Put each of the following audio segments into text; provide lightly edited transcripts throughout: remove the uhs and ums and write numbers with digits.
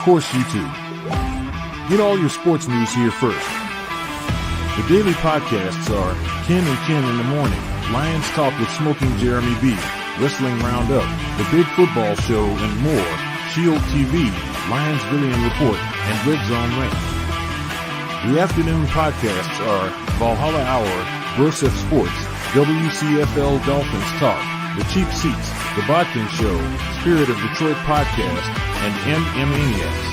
Of course, YouTube. Get all your sports news here first. The daily podcasts are Ken and Ken in the Morning, Lions Talk with Smoking Jeremy B, Wrestling Roundup, The Big Football Show, and more, Shield TV, Lions Villian Report, and Red Zone Rank. The afternoon podcasts are Valhalla Hour, Broseph Sports, WCFL Dolphins Talk, The Cheap Seats, The Bodkin Show, Spirit of Detroit Podcast, and M-Maniacs.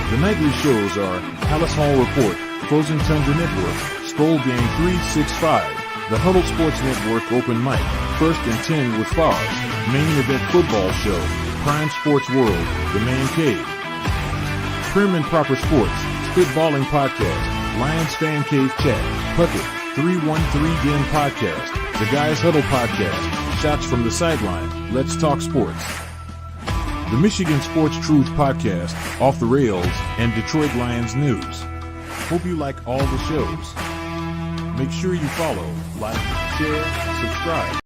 The nightly shows are Palace Hall Report, Frozen Tundra Network, Skull Gang 365, The Huddle Sports Network Open Mic, First and 10 with Foz, Main Event Football Show, Prime Sports World, The Man Cave, Prim and Proper Sports, Spitballing Podcast, Lions Fan Cave Chat, Puckett, 313 Den Podcast, The Guys Huddle Podcast, Shots from the Sideline, Let's Talk Sports, the Michigan Sports Truth Podcast, Off the Rails, and Detroit Lions News. Hope you like all the shows. Make sure you follow, like, share, subscribe.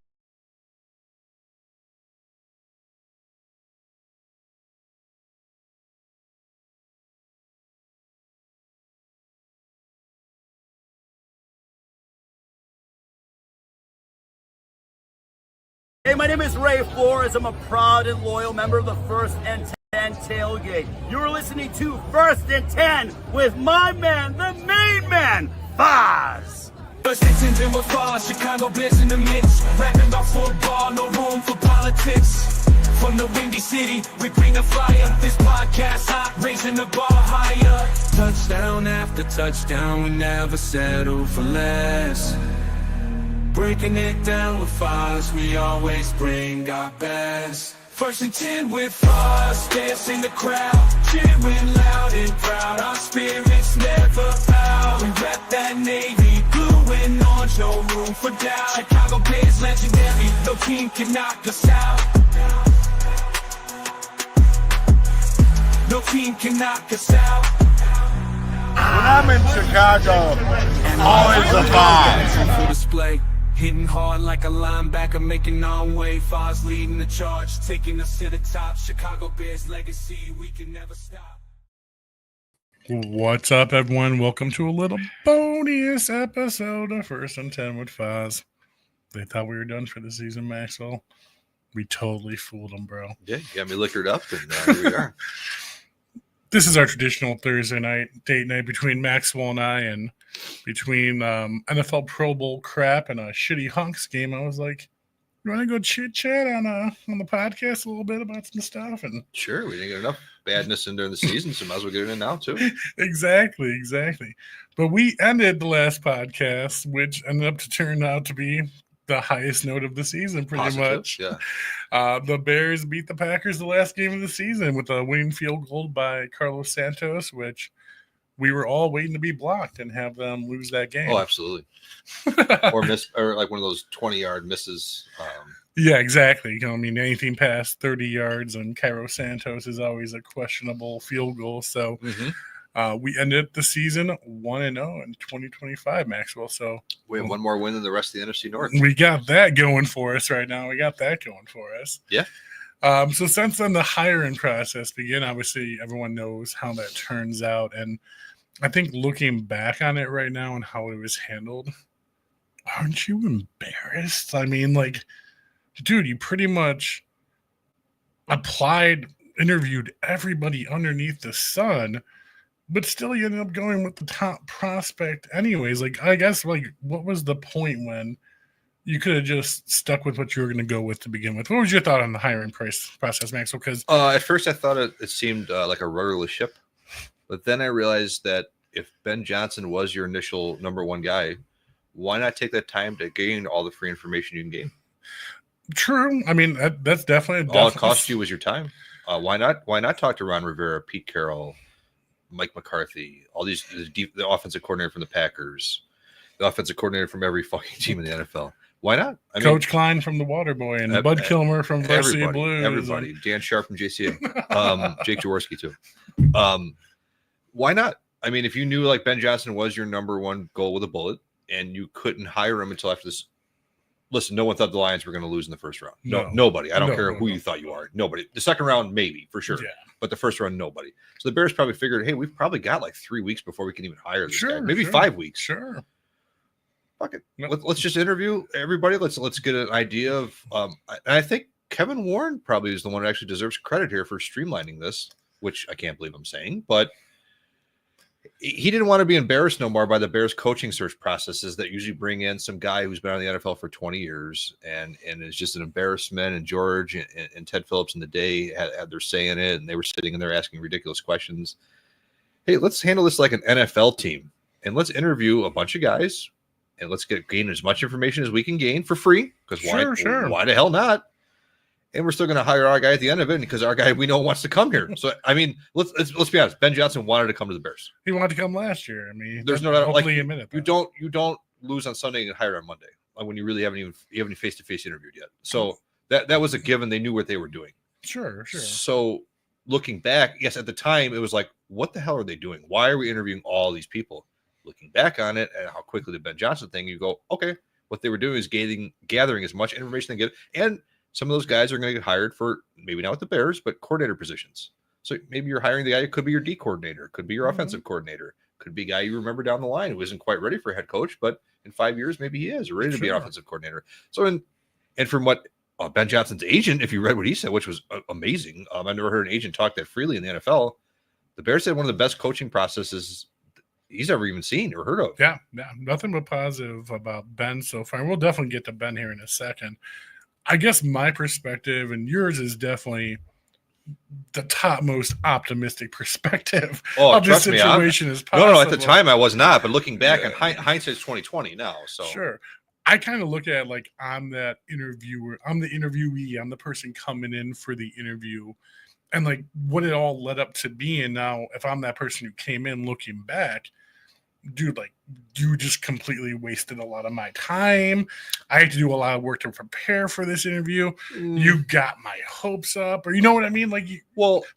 Hey, my name is Ray Flores. I'm a proud and loyal member of the First and 10 Tailgate. You're listening to First and 10 with my man, the main man, Foz. First and 10 with Foz, Chicago Bears in the mix. Rapping about football, no room for politics. From the Windy City, we bring the fire. This podcast hot, raising the bar higher. Touchdown after touchdown, we never settle for less. Breaking it down with Foz, we always bring our best. First and 10 with Foz, dancing the crowd, cheering loud and proud. Our spirits never bow. We rep that navy, blue and orange, no room for doubt. Chicago Bears legendary, no team can knock us out. No team can knock us out. When I'm in Chicago, always a vibe. Full display. Hitting hard like a linebacker, making our way. Foz leading the charge, taking us to the top. Chicago Bears legacy, we can never stop. What's up, everyone? Welcome to a little bonus episode of First and 10 with Foz. They thought we were done for the season, Maxwell. We totally fooled them, bro. Yeah, you got me liquored up, and here we are. This is our traditional Thursday night date night between Maxwell and I, and between NFL Pro Bowl crap and a shitty Hunks game. I was like, "You want to go chit chat on the podcast a little bit about some stuff?" And Sure, we didn't get enough badness in during the season, so might as well get it in now too. Exactly. But we ended the last podcast, which ended up to turn out to be the highest note of the season, pretty Positive, much. yeah. The Bears beat the Packers the last game of the season with a winning field goal by Carlos Santos, which we were all waiting to be blocked and have them lose that game. Oh, absolutely. or like one of those 20-yard misses. Yeah, exactly. I mean, anything past 30 yards and Carlos Santos is always a questionable field goal. So we ended the season 1-0 in 2025, Maxwell. So We have one more win than the rest of the NFC North. we got that going for us right now. Yeah. So since then, the hiring process began. Obviously, everyone knows how that turns out. And I think looking back on it right now and how it was handled, aren't you embarrassed? I mean, like, dude, you pretty much applied, interviewed everybody underneath the sun, but still you ended up going with the top prospect anyways. Like, I guess, like, what was the point when you could have just stuck with what you were going to go with to begin with? What was your thought on the hiring process, Maxwell? Because At first I thought it seemed like a rudderless ship, but then I realized that if Ben Johnson was your initial number one guy, why not take that time to gain all the free information you can gain? True. I mean, that's definitely All it cost you was your time. Why not talk to Ron Rivera, Pete Carroll, Mike McCarthy, all these the offensive coordinator from the Packers, the offensive coordinator from every fucking team in the NFL. Why not? I mean, Coach Klein from the Waterboy and Bud Kilmer from Varsity Blues. Everybody. Dan Sharp from JCA. Jake Jaworski too. Why not? I mean, if you knew like Ben Johnson was your number one goal with a bullet and you couldn't hire him until after this listen, no one thought the Lions were going to lose in the first round. No. Nobody. I don't care No. who you thought you are. Nobody. The second round, maybe, for sure. Yeah. But the first round, nobody. So the Bears probably figured, hey, we've probably got like 3 weeks before we can even hire this guy. Maybe 5 weeks. Sure. Fuck it. No. Let's just interview everybody. Let's get an idea of. And I think Kevin Warren probably is the one who actually deserves credit here for streamlining this, which I can't believe I'm saying, but he didn't want to be embarrassed no more by the Bears coaching search processes that usually bring in some guy who's been on the NFL for 20 years and is just an embarrassment. And George and Ted Phillips in the day had their say in it, and they were sitting in there asking ridiculous questions. Hey, let's handle this like an NFL team, and let's interview a bunch of guys, and let's gain as much information as we can gain for free. Because why the hell not? And we're still going to hire our guy at the end of it because our guy we know wants to come here. So I mean, let's be honest. Ben Johnson wanted to come to the Bears. He wanted to come last year. I mean, there's no doubt. Like, admit it, you don't lose on Sunday and get hired on Monday when you really haven't even face-to-face interviewed yet. So that was a given. They knew what they were doing. Sure. So looking back, yes, at the time it was like, what the hell are they doing? Why are we interviewing all these people? Looking back on it and how quickly the Ben Johnson thing, you go, okay, what they were doing is gathering as much information they get, and some of those guys are going to get hired for maybe not with the Bears, but coordinator positions. So maybe you're hiring the guy who could be your D coordinator, could be your offensive coordinator, could be a guy you remember down the line who isn't quite ready for a head coach, but in 5 years, maybe he is ready to be an offensive coordinator. So, and from what Ben Johnson's agent, if you read what he said, which was amazing, I've never heard an agent talk that freely in the NFL. The Bears had one of the best coaching processes he's ever even seen or heard of. Yeah, nothing but positive about Ben so far. We'll definitely get to Ben here in a second. I guess my perspective and yours is definitely the top most optimistic perspective of the situation as possible. No, at the time I was not, but looking back on hindsight's 2020 now. So sure. I kind of look at it like I'm that interviewer, I'm the interviewee, I'm the person coming in for the interview, and like what it all led up to being. Now, if I'm that person who came in looking back, dude, like you just completely wasted a lot of my time. I had to do a lot of work to prepare for this interview. You got my hopes up, or you know what I mean? Like,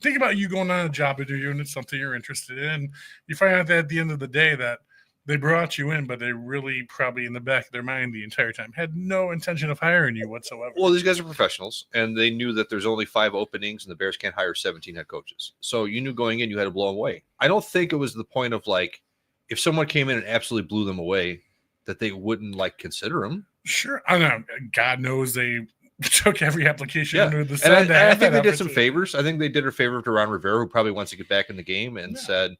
think about you going on a job interview and it's something you're interested in. You find out that at the end of the day that they brought you in, but they really probably in the back of their mind the entire time had no intention of hiring you whatsoever. Well, these guys are professionals, and they knew that there's only 5 openings and the Bears can't hire 17 head coaches. So you knew going in, you had to blow them away. I don't think it was the point of like, if someone came in and absolutely blew them away, that they wouldn't like consider them. Sure. I don't know. God knows they took every application under the sun. And I think they did some favors. I think they did a favor to Ron Rivera, who probably wants to get back in the game, and said,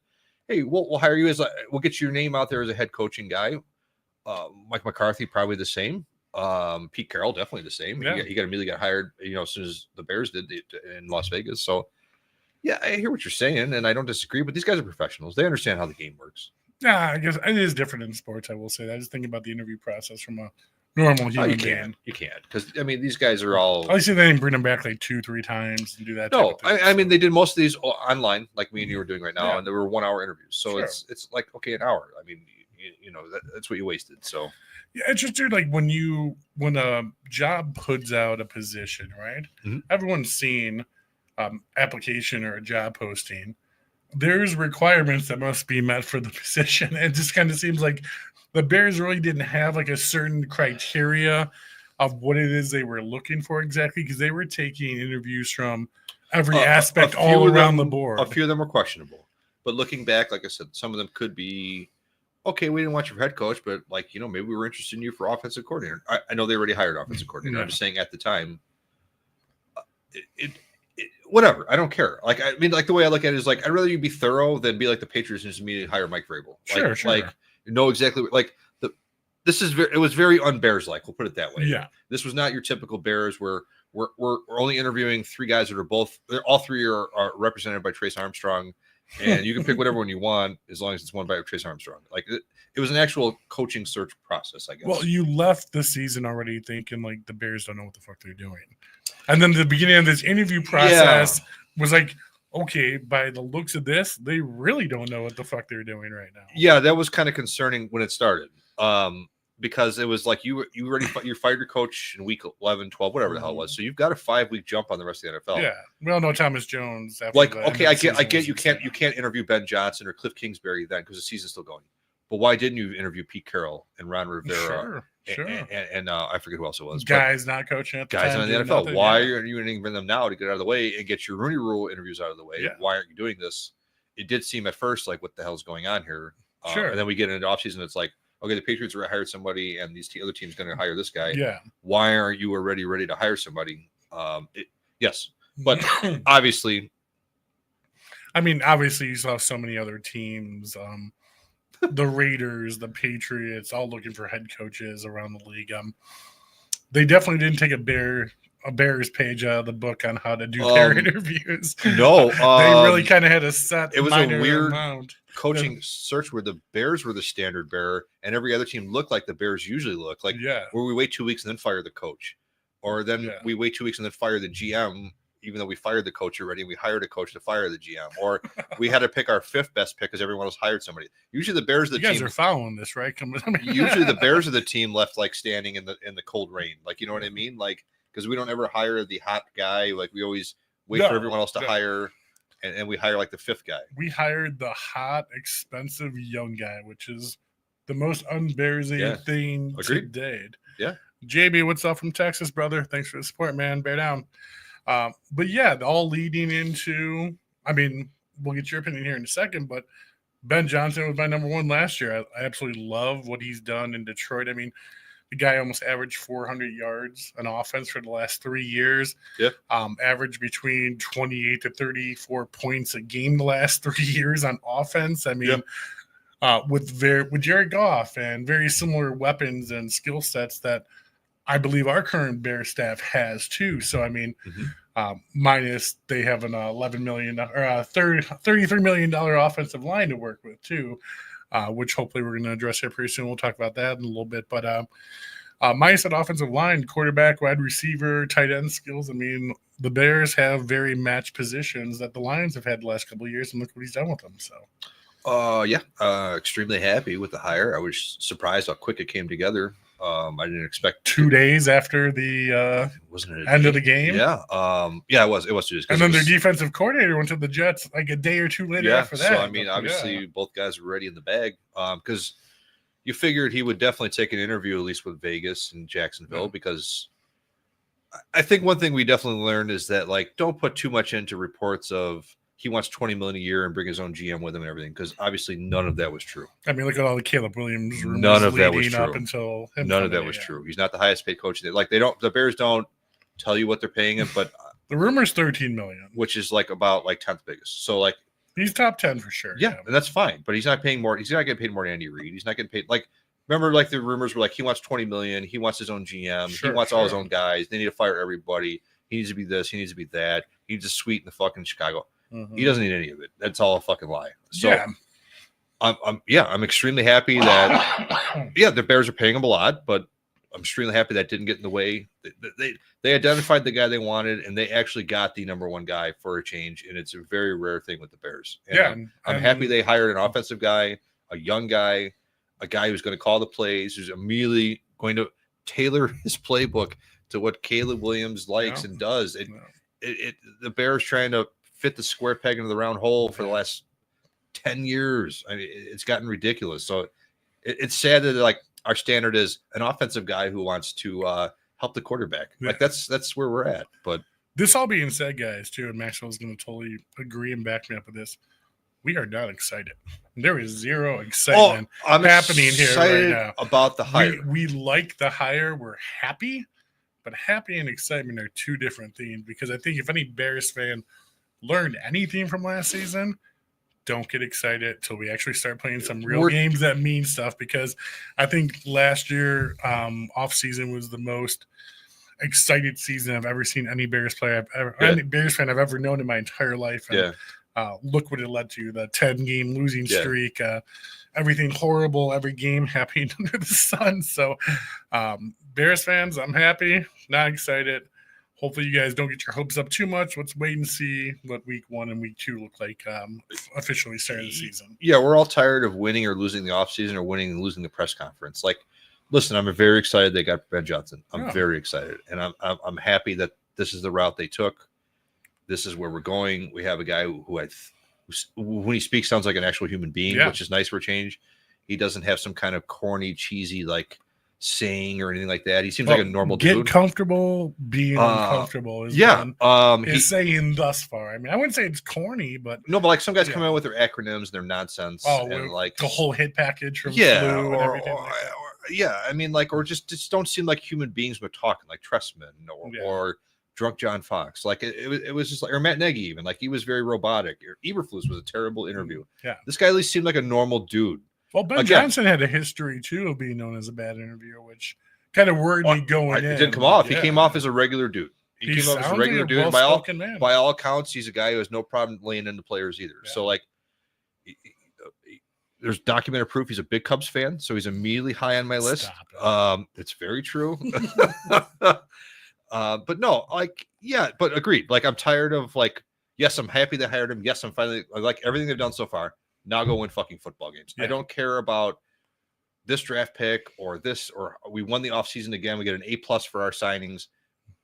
hey, we'll hire you we'll get your name out there as a head coaching guy. Mike McCarthy, probably the same. Pete Carroll, definitely the same. Yeah. He immediately got hired, as soon as the Bears did in Las Vegas. So yeah, I hear what you're saying, and I don't disagree, but these guys are professionals. They understand how the game works. Yeah, I guess it is different in sports, I will say that. I just think about the interview process from a normal human being. You can't. Because, I mean, these guys are all... I see they didn't bring them back like 2-3 times and do that. No, I mean, they did most of these online, like me and you were doing right now, and there were 1-hour interviews. So it's like, okay, an hour. I mean, that's what you wasted, so... Yeah, it's just, dude, like when a job puts out a position, right? Mm-hmm. Everyone's seen application or a job posting. There's requirements that must be met for the position. It just kind of seems like the Bears really didn't have like a certain criteria of what it is they were looking for exactly, because they were taking interviews from every aspect all around the board. A few of them were questionable. But looking back, like I said, some of them could be, okay, we didn't want you for head coach, but like, maybe we were interested in you for offensive coordinator. I know they already hired offensive coordinator. Yeah. I'm just saying at the time, whatever. I don't care. Like, I mean, like the way I look at it is like, I'd rather you be thorough than be like the Patriots and just immediately hire Mike Vrabel. Sure. Like, exactly. Like it was very un-Bears like. We'll put it that way. Yeah. This was not your typical Bears where we're only interviewing 3 guys that are all 3 are represented by Trace Armstrong, and you can pick whatever one you want as long as it's won by Trace Armstrong. Like it was an actual coaching search process, I guess. Well, you left the season already thinking like the Bears don't know what the fuck they're doing. And then the beginning of this interview process was like, okay, by the looks of this, they really don't know what the fuck they're doing right now. Yeah, that was kind of concerning when it started. Because it was like you fired your coach in week 11, 12, whatever the hell it was. So you've got a 5-week jump on the rest of the NFL. Yeah. We all know Thomas Jones. Like, okay, I get you can't interview Ben Johnson or Cliff Kingsbury then because the season's still going. But why didn't you interview Pete Carroll and Ron Rivera Sure. And I forget who else it was. Guys not coaching at the guys time, in the doing NFL. nothing, Why yeah. are you going to bring them now to get out of the way and get your Rooney Rule interviews out of the way? Yeah. Why aren't you doing this? It did seem at first like, what the hell's going on here? Sure. And then we get into offseason. It's like, okay, the Patriots hired somebody, and these other teams going to hire this guy. Yeah. Why aren't you already ready to hire somebody? Yes, but obviously, I mean, obviously, you saw so many other teams, the Raiders, the Patriots, all looking for head coaches around the league. They definitely didn't take a Bears page out of the book on how to do their interviews. No, they really kind of had a set. It was a weird amount. coaching search where the Bears were the standard bearer, and every other team looked like the Bears usually look. Like, where we wait 2 weeks and then fire the coach, or then we wait 2 weeks and then fire the GM. Even though we fired the coach already, we hired a coach to fire the GM, or we had to pick our fifth best pick because everyone else hired somebody. Usually the Bears, you guys are following this, right? Usually the Bears are the team left like standing in the cold rain, like, you know what I mean? Like, because we don't ever hire the hot guy. Like, we always wait for everyone else to hire, and we hire like the fifth guy. We hired the hot, expensive young guy, which is the most unbearsy thing to date. Yeah. JB, what's up from Texas, brother? Thanks for the support, man. Bear down. But yeah, all leading into, I mean, we'll get your opinion here in a second, but Ben Johnson was my number one last year. I absolutely love what he's done in Detroit. I mean, the guy almost averaged 400 yards on offense for the last 3 years. Yeah. Averaged between 28 to 34 points a game the last 3 years on offense. I mean, with Jared Goff and very similar weapons and skill sets that I believe our current Bear staff has too. So, I mean, minus they have an $11 million or $33 million offensive line to work with too, which hopefully we're going to address here pretty soon. We'll talk about that in a little bit. But minus that offensive line, quarterback, wide receiver, tight end skills. I mean, the Bears have very matched positions that the Lions have had the last couple of years, and look what he's done with them. So, extremely happy with the hire. I was surprised how quick it came together. I didn't expect 2 days after the wasn't it end of the game. Yeah, it was 2 days. And then their defensive coordinator went to the Jets like a day or two later after that. So I mean, obviously, both guys were ready in the bag. Because you figured he would definitely take an interview at least with Vegas and Jacksonville. Because I think one thing we definitely learned is that, like, don't put too much into reports of he wants $20 million a year and bring his own GM with him and everything, because obviously none of that was true. I mean, look at all the Caleb Williams rumors. None of that was true. Up until none of that was true. He's not the highest paid coach. Like, the Bears don't tell you what they're paying him, but the rumor's $13 million, which is like about like 10th biggest. So like he's top 10 for sure. Yeah, and that's fine. But he's not paying more. He's not getting paid more than Andy Reid. He's not getting paid like. Remember, like the rumors were like he wants $20 million. He wants his own GM. He wants all his own guys. They need to fire everybody. He needs to be this. He needs to be that. He needs a suite in the fucking Chicago. He doesn't need any of it. That's all a fucking lie. So I'm extremely happy that the Bears are paying him a lot, but I'm extremely happy that didn't get in the way. They identified the guy they wanted, and they actually got the number one guy for a change, and it's a very rare thing with the Bears. And I'm happy they hired an offensive guy, a young guy, a guy who's going to call the plays, who's immediately going to tailor his playbook to what Caleb Williams likes and does. The Bears trying to fit the square peg into the round hole for the last 10 years. I mean, it's gotten ridiculous. So it's sad that like our standard is an offensive guy who wants to help the quarterback. Like that's where we're at. But this all being said, guys, too, and Maxwell's going to totally agree and back me up with this. We are not excited. There is zero excitement happening here right now about the hire. We like the hire. We're happy, but happy and excitement are two different things. Because I think if any Bears fan learned anything from last season, don't get excited till we actually start playing some real games that mean stuff. Because I think last year offseason was the most excited season I've ever seen any Bears player any Bears fan I've ever known in my entire life. And, look what it led to, the 10-game losing streak, everything horrible, every game happening under the sun. So Bears fans, I'm happy, not excited. Hopefully you guys don't get your hopes up too much. Let's wait and see what week 1 and week 2 look like officially starting the season. Yeah, we're all tired of winning or losing the offseason or winning and losing the press conference. Like, listen, I'm very excited they got Ben Johnson. I'm very excited. And I'm happy that this is the route they took. This is where we're going. We have a guy who when he speaks sounds like an actual human being, which is nice for a change. He doesn't have some kind of corny, cheesy, like saying or anything like that. He seems like a normal dude. Get comfortable being uncomfortable is saying thus far. I mean, I wouldn't say it's corny, but no, but like some guys come out with their acronyms and their nonsense, and like the whole hit package from flu and everything. I mean, like, or just don't seem like human beings when talking, like Tressman or drunk John Fox. Like it was just like, or Matt Nagy even, like he was very robotic. Eberflus was a terrible interview. Yeah, this guy at least seemed like a normal dude. Well, Ben Johnson had a history too of being known as a bad interviewer, which kind of worried me going in. It didn't come off. He came off as a regular dude. He came off as a regular dude. And by all accounts, he's a guy who has no problem laying into players either. Yeah. So like, there's documented proof he's a big Cubs fan, so he's immediately high on my list. It's very true. But no, like, but agreed. Like, I'm tired of like, yes, I'm happy they hired him. Yes, I'm finally I like everything they've done so far. Now go win fucking football games. Yeah. I don't care about this draft pick or this, or we won the offseason again. We get an A+ for our signings.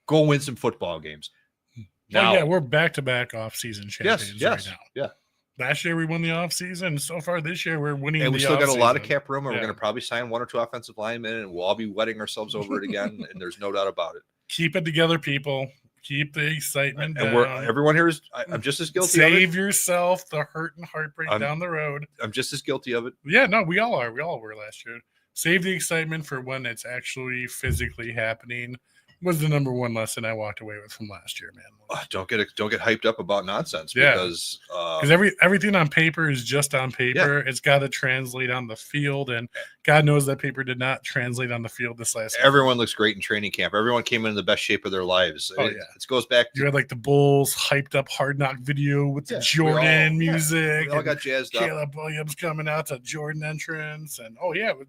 Go win some football games. Now, we're back-to-back offseason champions right now. Yeah. Last year we won the offseason. So far this year we're winning. And we still got a lot of cap room, and we're going to probably sign 1 or 2 offensive linemen, and we'll all be wetting ourselves over it again. And there's no doubt about it. Keep it together, people. Keep the excitement and down. Everyone here is. I'm just as guilty. Save yourself the hurt and heartbreak down the road. I'm just as guilty of it. Yeah, no, we all are. We all were last year. Save the excitement for when it's actually physically happening. Was the number one lesson I walked away with from last year, man. Don't get hyped up about nonsense because everything on paper is just on paper. Yeah. It's got to translate on the field, and God knows that paper did not translate on the field this last. Everyone looks great in training camp. Everyone came in the best shape of their lives. It goes back. You had like the Bulls hyped up Hard Knock video with the Jordan music. We all got jazzed up. Caleb Williams coming out to Jordan entrance, and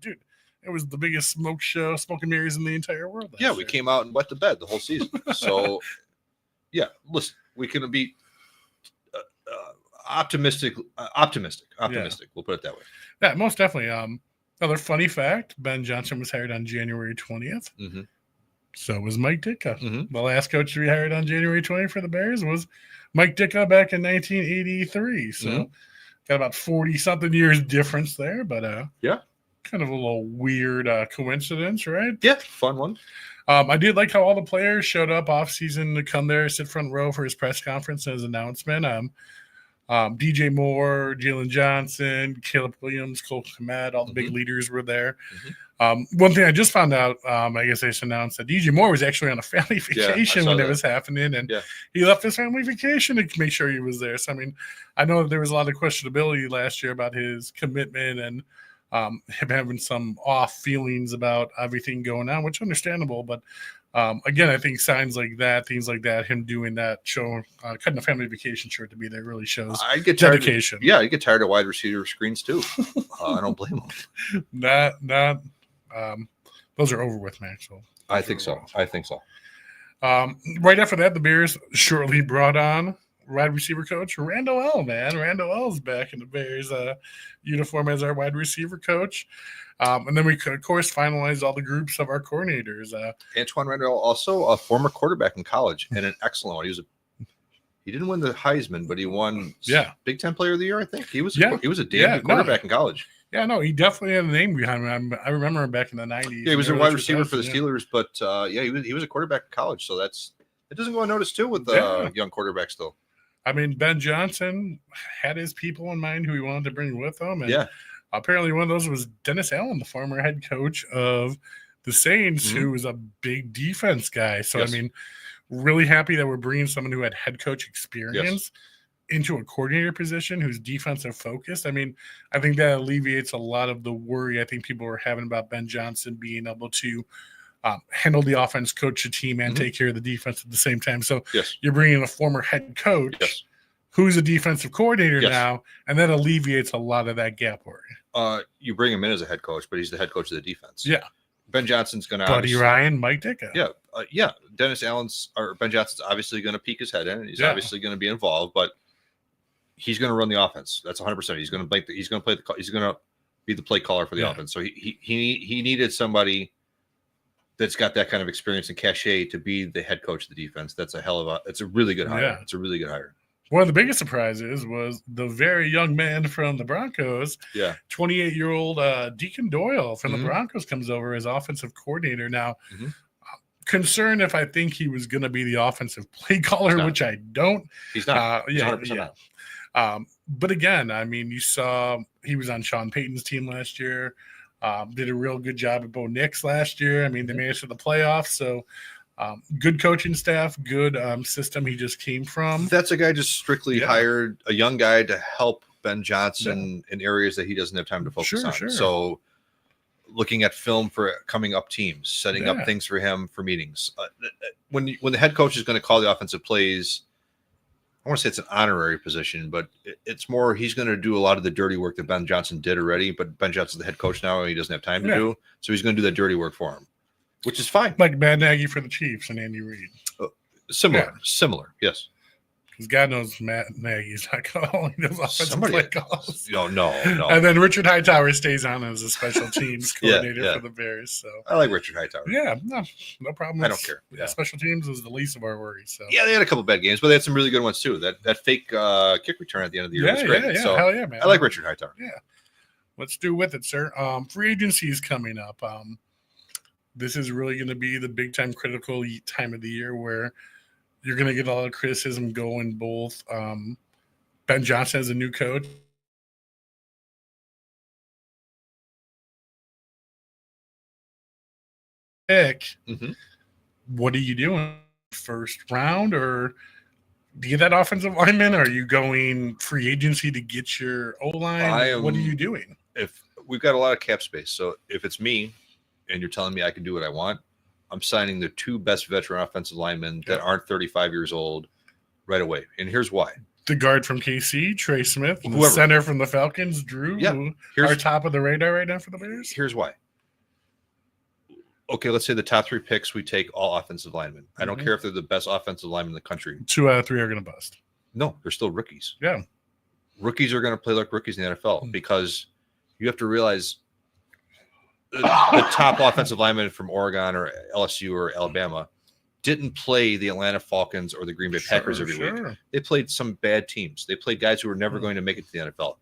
dude. It was the biggest smoke and mirrors in the entire world. We came out and wet the bed the whole season. So, listen, we can be optimistic. We'll put it that way. Yeah, most definitely. Another funny fact: Ben Johnson was hired on January 20th. Mm-hmm. So was Mike Ditka. Mm-hmm. The last coach to be hired on January 20th for the Bears was Mike Ditka back in 1983. So got about 40-something years difference there, but kind of a little weird coincidence, right? Yeah, fun one. I did like how all the players showed up off season to come there, sit front row for his press conference and his announcement. DJ Moore, Jalen Johnson, Caleb Williams, Cole Kmet, all the big leaders were there. One thing I just found out, I guess they just announced that DJ Moore was actually on a family vacation when it was happening, and he left his family vacation to make sure he was there. So, I mean, I know there was a lot of questionability last year about his commitment and him having some off feelings about everything going on, which is understandable. But again, I think signs like that, things like that, him doing that, show cutting a family vacation shirt to be there really shows dedication. I get tired of wide receiver screens too. I don't blame him. Those are over with, Maxwell. I think so. Right after that, the Bears shortly brought on wide receiver coach Randall L. Randall L's back in the Bears uniform as our wide receiver coach. And then we could, of course, finalize all the groups of our coordinators. Antoine Randall, also a former quarterback in college and an excellent one. He didn't win the Heisman, but he won Big Ten Player of the Year, I think. He was a damn good quarterback in college. Yeah, no, he definitely had a name behind him. I remember him back in the 90s. Yeah, he was a wide receiver for the Steelers, but he was a quarterback in college. So it doesn't go unnoticed too with the young quarterbacks though. I mean, Ben Johnson had his people in mind who he wanted to bring with him. And apparently one of those was Dennis Allen, the former head coach of the Saints, who was a big defense guy. So, I mean, really happy that we're bringing someone who had head coach experience into a coordinator position who's defensive focused. I mean, I think that alleviates a lot of the worry I think people were having about Ben Johnson being able to handle the offense, coach the team, and take care of the defense at the same time. So you're bringing a former head coach who's a defensive coordinator now, and that alleviates a lot of that gap worry. You bring him in as a head coach, but he's the head coach of the defense. Yeah. Ben Johnson's going to Buddy Ryan, Mike Ditka. Yeah. Ben Johnson's obviously going to peek his head in, and he's obviously going to be involved, but he's going to run the offense. That's 100%. He's going to be the play caller for the offense. So he needed somebody that's got that kind of experience and cachet to be the head coach of the defense. That's it's a really good hire. It's a really good hire. One of the biggest surprises was the very young man from the Broncos, Yeah. 28-year-old Deacon Doyle from the Broncos comes over as offensive coordinator. Now, concerned if I think he was going to be the offensive play caller, which I don't. He's not. He's Yeah, 100% not. But again, I mean, you saw he was on Sean Payton's team last year. Did a real good job at Bo Nix last year. I mean, they made it to the playoffs. So good coaching staff, good system he just came from. That's a guy just strictly hired a young guy to help Ben Johnson in areas that he doesn't have time to focus on. Sure. So looking at film for coming up teams, setting up things for him for meetings. When the head coach is going to call the offensive plays, I want to say it's an honorary position, but it's more he's going to do a lot of the dirty work that Ben Johnson did already, but Ben Johnson's the head coach now and he doesn't have time to do. So he's going to do that dirty work for him, which is fine. Like Matt Nagy for the Chiefs and Andy Reid. Similar, yes. Because God knows Matt Nagy's not calling those offensive play calls. No. And then Richard Hightower stays on as a special teams coordinator for the Bears. So I like Richard Hightower. Yeah, no problem. I don't care. Yeah. Special teams is the least of our worries. So yeah, they had a couple bad games, but they had some really good ones too. That fake kick return at the end of the year was great. Yeah, so hell yeah, man. I like Richard Hightower. Yeah. Let's do with it, sir. Free agency is coming up. This is really going to be the big time critical time of the year where you're going to get a lot of criticism going both. Ben Johnson as a new coach. What are you doing? First round, or do you get that offensive lineman? Or are you going free agency to get your O-line? What are you doing? If we've got a lot of cap space, so if it's me and you're telling me I can do what I want, I'm signing the two best veteran offensive linemen that aren't 35 years old right away. And here's why. The guard from KC, Trey Smith, and the center from the Falcons, Drew, who are top of the radar right now for the Bears. Here's why. Okay, let's say the top three picks, we take all offensive linemen. I don't care if they're the best offensive linemen in the country. 2 out of 3 are going to bust. No, they're still rookies. Yeah. Rookies are going to play like rookies in the NFL because you have to realize the top offensive lineman from Oregon or LSU or Alabama didn't play the Atlanta Falcons or the Green Bay Packers every week. They played some bad teams. They played guys who were never going to make it to the NFL.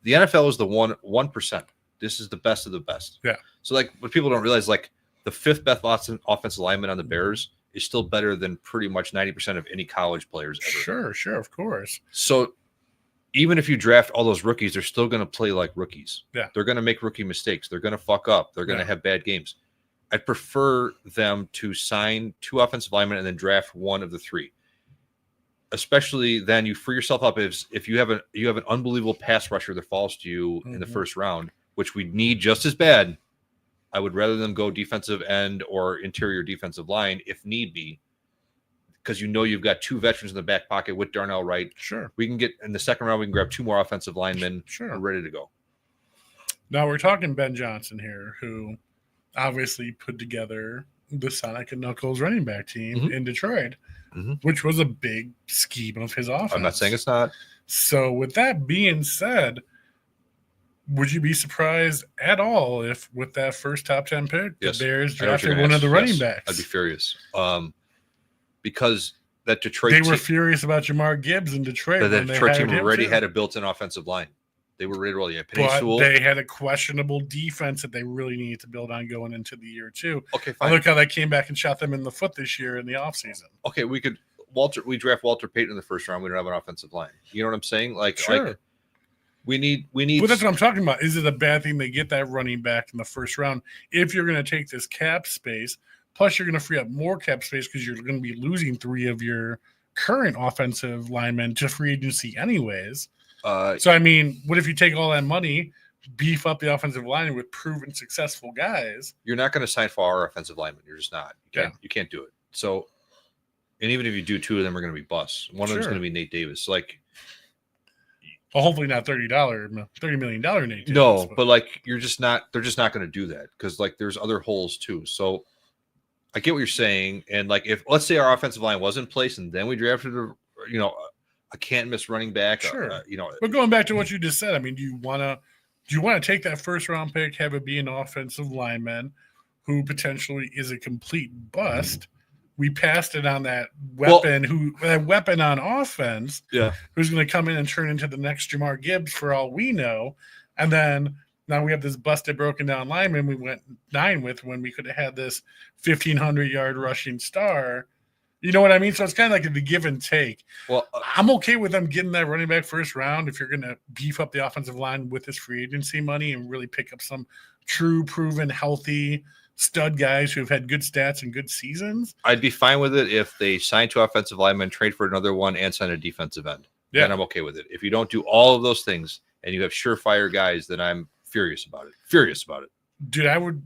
The NFL is the 1%. This is the best of the best. Yeah. So like what people don't realize, like the 5th best offensive lineman on the Bears is still better than pretty much 90% of any college players ever. Sure, of course. So even if you draft all those rookies, they're still going to play like rookies. Yeah. They're going to make rookie mistakes. They're going to fuck up. They're going to have bad games. I'd prefer them to sign 2 offensive linemen and then draft 1 of the 3. Especially then you free yourself up if you have an unbelievable pass rusher that falls to you in the first round, which we need just as bad. I would rather them go defensive end or interior defensive line if need be, because you've got 2 veterans in the back pocket with Darnell Wright. Sure. We can get in the second round, we can grab 2 more offensive linemen. Sure. We're ready to go. Now we're talking Ben Johnson here, who obviously put together the Sonic and Knuckles running back team in Detroit, which was a big scheme of his offense. I'm not saying it's not. So with that being said, would you be surprised at all if with that first top 10 pick, the Bears drafted one of the running backs? I'd be furious. Because that Detroit they were furious about Jamar Gibbs in Detroit. The Detroit team already had a built-in offensive line. They were ready to roll. But they had a questionable defense that they really needed to build on going into the year too. Okay, fine. Look how they came back and shot them in the foot this year in the offseason. Okay, we draft Walter Payton in the first round. We don't have an offensive line. You know what I'm saying? Like we need. Well, that's what I'm talking about. Is it a bad thing they get that running back in the first round if you're going to take this cap space? Plus, you're going to free up more cap space because you're going to be losing 3 of your current offensive linemen to free agency anyways. So, I mean, what if you take all that money, beef up the offensive line with proven successful guys? You're not going to sign for our offensive linemen. You're just not. You can't do it. So, and even if you do 2 of them are going to be busts. One of them is going to be Nate Davis. Like, well, hopefully not $30 million Nate Davis. No, but like they're just not going to do that because like there's other holes too. So I get what you're saying. And like if let's say our offensive line was in place and then we drafted a can't miss running back. Sure. But going back to what you just said, I mean, do you want to take that first round pick, have it be an offensive lineman who potentially is a complete bust, we passed it on that weapon that weapon on offense. Yeah. Who's going to come in and turn into the next Jamar Gibbs for all we know. And then now we have this busted, broken down lineman we went 9 with when we could have had this 1,500-yard rushing star. You know what I mean? So it's kind of like the give and take. Well, I'm okay with them getting that running back first round if you're going to beef up the offensive line with this free agency money and really pick up some true, proven, healthy stud guys who have had good stats and good seasons. I'd be fine with it if they sign 2 offensive linemen, trade for another one, and sign a defensive end. Yeah. Then I'm okay with it. If you don't do all of those things and you have surefire guys, then I'm furious about it. Dude, I wouldn't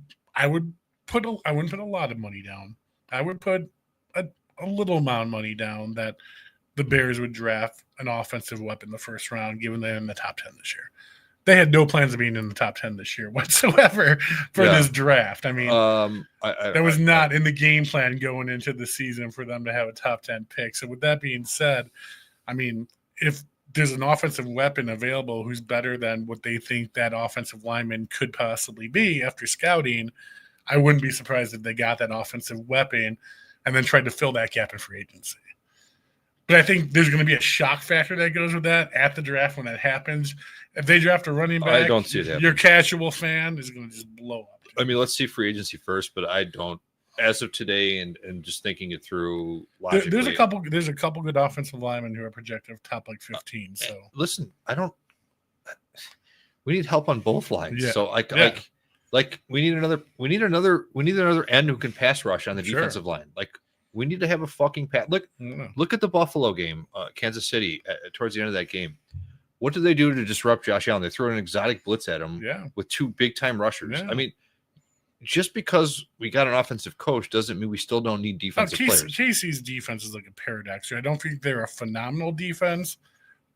put a lot of money down. I would put a little amount of money down that the Bears would draft an offensive weapon the first round, given they're in the top 10 this year. They had no plans of being in the top 10 this year whatsoever for this draft. I mean, that was not in the game plan going into the season for them to have a top 10 pick. So with that being said, I mean, if there's an offensive weapon available who's better than what they think that offensive lineman could possibly be after scouting, I wouldn't be surprised if they got that offensive weapon and then tried to fill that gap in free agency. But I think there's going to be a shock factor that goes with that at the draft when that happens. If they draft a running back, I don't see that. Your casual fan is going to just blow up. I mean, let's see free agency first, but I don't, as of today and just thinking it through logically. There's a couple good offensive linemen who are projected top like 15. So listen, we need help on both lines. Yeah. So we need another end who can pass rush on the defensive line. Like, we need to have a fucking pat. Look at the Buffalo game, Kansas City, towards the end of that game. What did they do to disrupt Josh Allen? They threw an exotic blitz at him with 2 big-time rushers. Yeah. I mean, just because we got an offensive coach doesn't mean we still don't need defensive players. KC's defense is like a paradox. I don't think they're a phenomenal defense,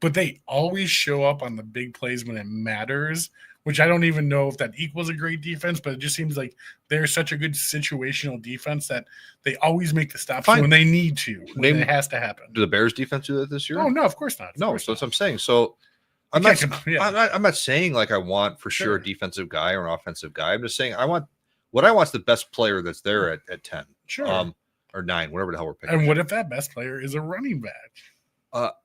but they always show up on the big plays when it matters, which I don't even know if that equals a great defense, but it just seems like they're such a good situational defense that they always make the stops when they need to, when it has to happen. Do the Bears defense do that this year? Oh, no, of course not. So that's what I'm saying. So I'm not saying like I want for sure a defensive guy or an offensive guy. I'm just saying I want the best player that's there at 10. Sure. Or 9, whatever the hell we're picking. And what if that best player is a running back?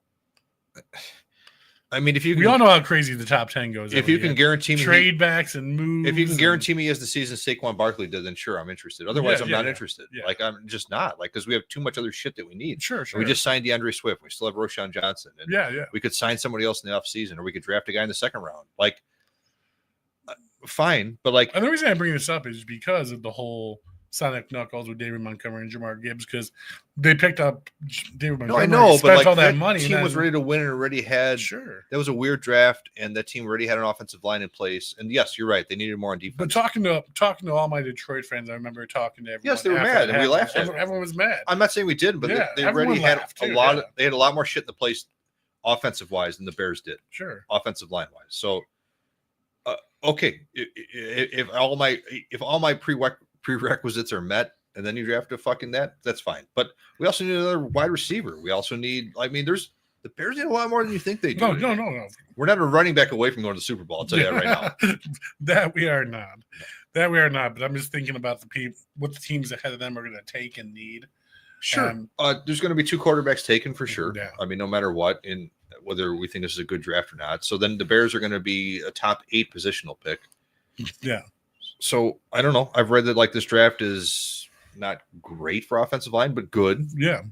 I mean, we all know how crazy the top 10 goes. If you can guarantee me trade backs and moves, if you can guarantee me as the season Saquon Barkley did, then sure, I'm interested. Otherwise, I'm not interested. Yeah. Like, I'm just not. Like, because we have too much other shit that we need. Sure. We just signed DeAndre Swift. We still have Roshan Johnson. And we could sign somebody else in the offseason, or we could draft a guy in the second round. Like, fine, but like, and the reason I bring this up is because of the whole Sonic Knuckles with David Montgomery and Jamar Gibbs, because they picked up David Montgomery. No, I know, but like all that money. Team was ready to win and already had. Sure, that was a weird draft, and that team already had an offensive line in place. And yes, you're right; they needed more on defense. But talking to all my Detroit fans, I remember talking to everyone. Yes, they were mad, and we laughed at it. Everyone was mad. I'm not saying we didn't, but they already had a lot. They had a lot more shit in the place, offensive wise, than the Bears did. Sure, offensive line wise. So, okay, if all my prerequisites are met. And then you draft a fucking that's fine. But we also need another wide receiver. We also need, the Bears need a lot more than you think they do. No. We're not a running back away from going to the Super Bowl. I'll tell you that right now. That we are not. But I'm just thinking about what the teams ahead of them are going to take and need. Sure. There's going to be 2 quarterbacks taken for sure. Yeah. I mean, no matter what, whether we think this is a good draft or not. So then the Bears are going to be a top 8 positional pick. Yeah. So I don't know. I've read that this draft is not great for offensive line, but good. Yeah.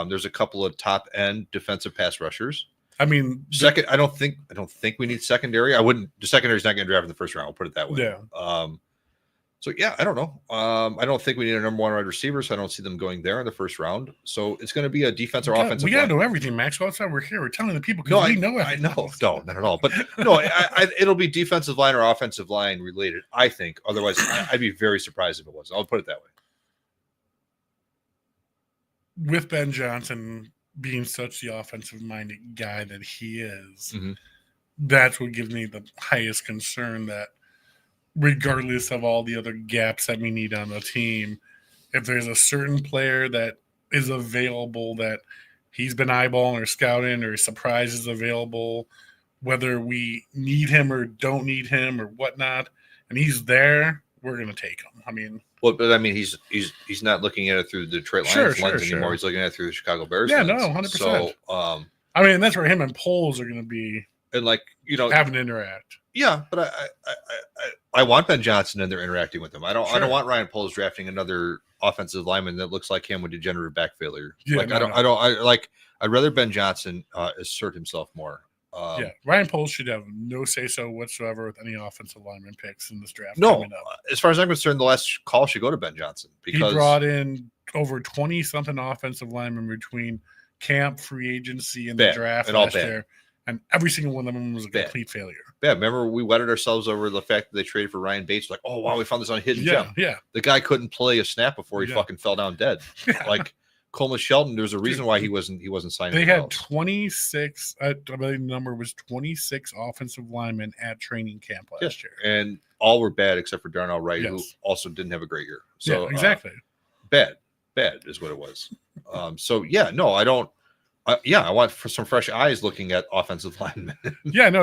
There's a couple of top end defensive pass rushers. I mean, second, I don't think we need secondary. The secondary's not getting drafted in the first round. I'll put it that way. Yeah. So yeah, I don't know. I don't think we need a number 1 wide receiver, so I don't see them going there in the first round. So it's going to be a defense or offensive. We got to know everything, Maxwell. That's why we're here. We're telling the people because we know everything. I know. No, not at all. But no, it'll be defensive line or offensive line related, I think. Otherwise, I'd be very surprised if it wasn't. I'll put it that way. With Ben Johnson being such the offensive-minded guy that he is, that's what gives me the highest concern that regardless of all the other gaps that we need on the team, if there's a certain player that is available that he's been eyeballing or scouting or surprise is available, whether we need him or don't need him or whatnot, and he's there, we're going to take him. I mean, well, but I mean, he's not looking at it through the Detroit Lions lens anymore. He's looking at it through the Chicago Bears. Yeah, lens. no, 100%. So, I mean, that's where him and Poles are going to be, and like having to interact. Yeah, but I want Ben Johnson in there interacting with him. I don't want Ryan Poles drafting another offensive lineman that looks like him with degenerative back failure. Yeah, I'd rather Ben Johnson assert himself more. Ryan Poles should have no say-so whatsoever with any offensive lineman picks in this draft. No, as far as I'm concerned, the last call should go to Ben Johnson because he brought in over 20-something offensive linemen between camp, free agency, and the draft last year, and every single one of them was a complete failure. Yeah, remember we wetted ourselves over the fact that they traded for Ryan Bates. Like, oh wow, we found this on hidden gem. Yeah, the guy couldn't play a snap before he fucking fell down dead. Like Coleman Shelton, there's a reason why he wasn't signed. They had 26. I believe the number was 26 offensive linemen at training camp last year, and all were bad except for Darnell Wright, who also didn't have a great year. So exactly, bad is what it was. I don't. I want some fresh eyes looking at offensive linemen.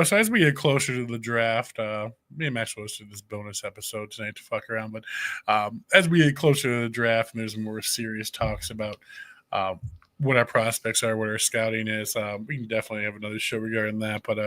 So as we get closer to the draft, me and Max hosted this bonus episode tonight to fuck around, but as we get closer to the draft and there's more serious talks about what our prospects are, what our scouting is, we can definitely have another show regarding that. But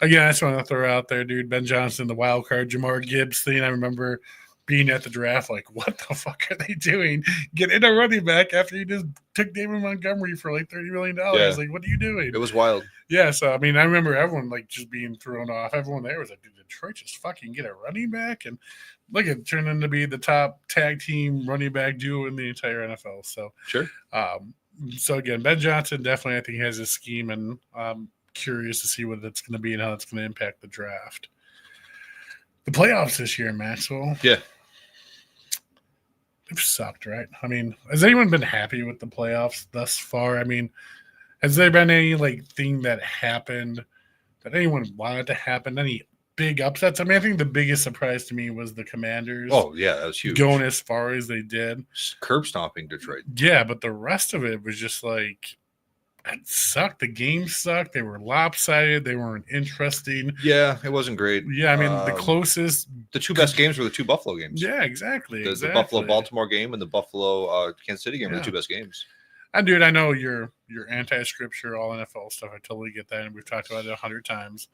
again, I just want to throw out there, dude, Ben Johnson, the wild card, Jamar Gibbs thing. I remember being at the draft, like, what the fuck are they doing? Getting a running back after you just took David Montgomery for like $30 million. Like, what are you doing? It was wild. Yeah, so I mean, I remember everyone like just being thrown off. Everyone there was like, did Detroit just fucking get a running back? And look, it turned into be the top tag team running back duo in the entire NFL. So sure. So again, Ben Johnson definitely, I think, has a scheme, and I'm curious to see what it's going to be and how it's going to impact the draft. The playoffs this year, Maxwell. Yeah. They've sucked, right? I mean, has anyone been happy with the playoffs thus far? I mean, has there been any thing that happened that anyone wanted to happen? Any big upsets? I mean, I think the biggest surprise to me was the Commanders. Oh, yeah, that was huge. Going as far as they did. Curb stomping Detroit. Yeah, but the rest of it was just like, it sucked. The games sucked. They were lopsided. They weren't interesting. Yeah, it wasn't great. Yeah, I mean, the closest. The two best games were the two Buffalo games. Yeah, exactly. The Buffalo-Baltimore game and the Buffalo-Kansas City game were the two best games. And, dude, I know you're anti-scripture, all NFL stuff. I totally get that, and we've talked about it 100 times.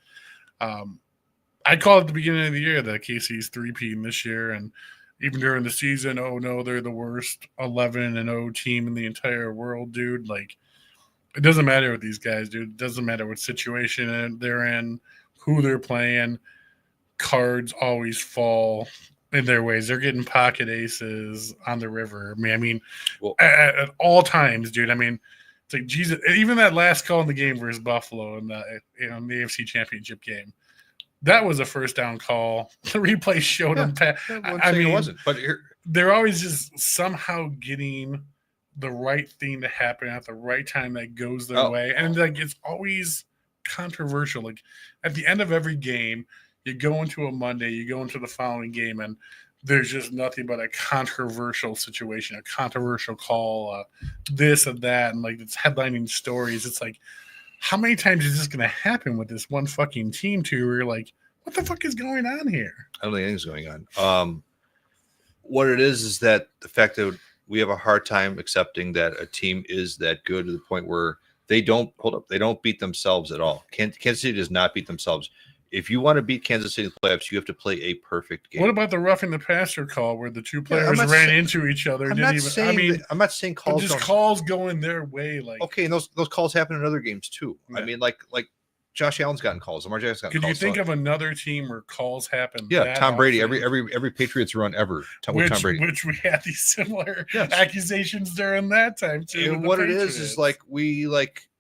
I called at the beginning of the year that KC's three-peating this year, and even during the season, oh, no, they're the worst 11-0 team in the entire world, dude. Like, it doesn't matter with these guys, dude. It doesn't matter what situation they're in, who they're playing. Cards always fall in their ways. They're getting pocket aces on the river. I mean, at all times, dude. I mean, it's like, Jesus. Even that last call in the game versus Buffalo in the AFC Championship game, that was a first down call. The replay showed them. I mean, it wasn't. But they're always just somehow getting the right thing to happen at the right time that goes their way. And it's always controversial. Like at the end of every game, you go into a Monday, you go into the following game, and there's just nothing but a controversial situation, a controversial call, this and that, and it's headlining stories. It's like, how many times is this going to happen with this one fucking team too, where you're like, what the fuck is going on here? I don't think anything's going on. What it is that the fact that we have a hard time accepting that a team is that good to the point where they don't beat themselves at all. Kansas City does not beat themselves. If you want to beat Kansas City in the playoffs, you have to play a perfect game. What about the roughing the passer call where the two players ran into each other? I'm not saying calls. Just calls going their way. Okay, and those calls happen in other games too. Yeah. I mean, like Josh Allen's gotten calls. Lamar Jackson's gotten calls. Could you think of another team where calls happen? Yeah, Tom Brady. Every Patriots run ever with Tom Brady. Which we had these similar accusations during that time too. And what it is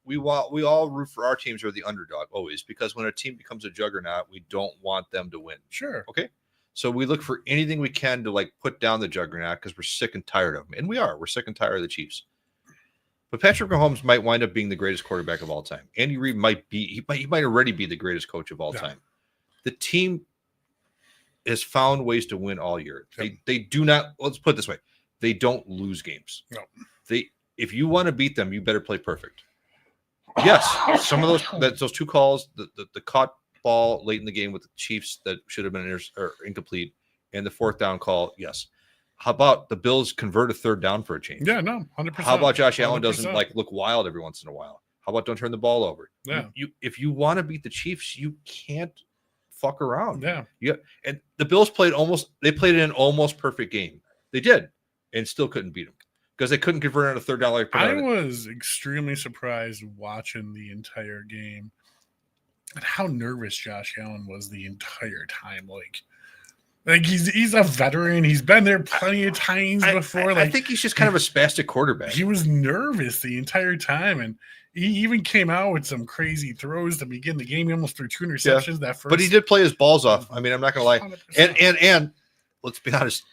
we all root for our teams or the underdog always, because when a team becomes a juggernaut, we don't want them to win. Sure. Okay. So we look for anything we can to put down the juggernaut because we're sick and tired of them. And we're sick and tired of the Chiefs. But Patrick Mahomes might wind up being the greatest quarterback of all time. Andy Reid might already be the greatest coach of all time. The team has found ways to win all year. Yep. They do not, let's put it this way, they don't lose games. No. If you want to beat them, you better play perfect. Yes, some of those two calls, the caught ball late in the game with the Chiefs that should have been incomplete, and the fourth down call, yes. How about the Bills convert a third down for a change? Yeah, no, 100%. How about Josh Allen 100%. doesn't like look wild every once in a while? How about don't turn the ball over? Yeah. If you want to beat the Chiefs, you can't fuck around. Yeah. And the Bills played an almost perfect game. They did, and still couldn't beat them because they couldn't convert on a third down. I was extremely surprised watching the entire game and how nervous Josh Allen was the entire time. Like he's a veteran. He's been there plenty of times before. I think he's just kind of a spastic quarterback. He was nervous the entire time, and he even came out with some crazy throws to begin the game. He almost threw 2 interceptions that first. But he did play his balls off. I mean, I'm not going to lie. 100%. And let's be honest,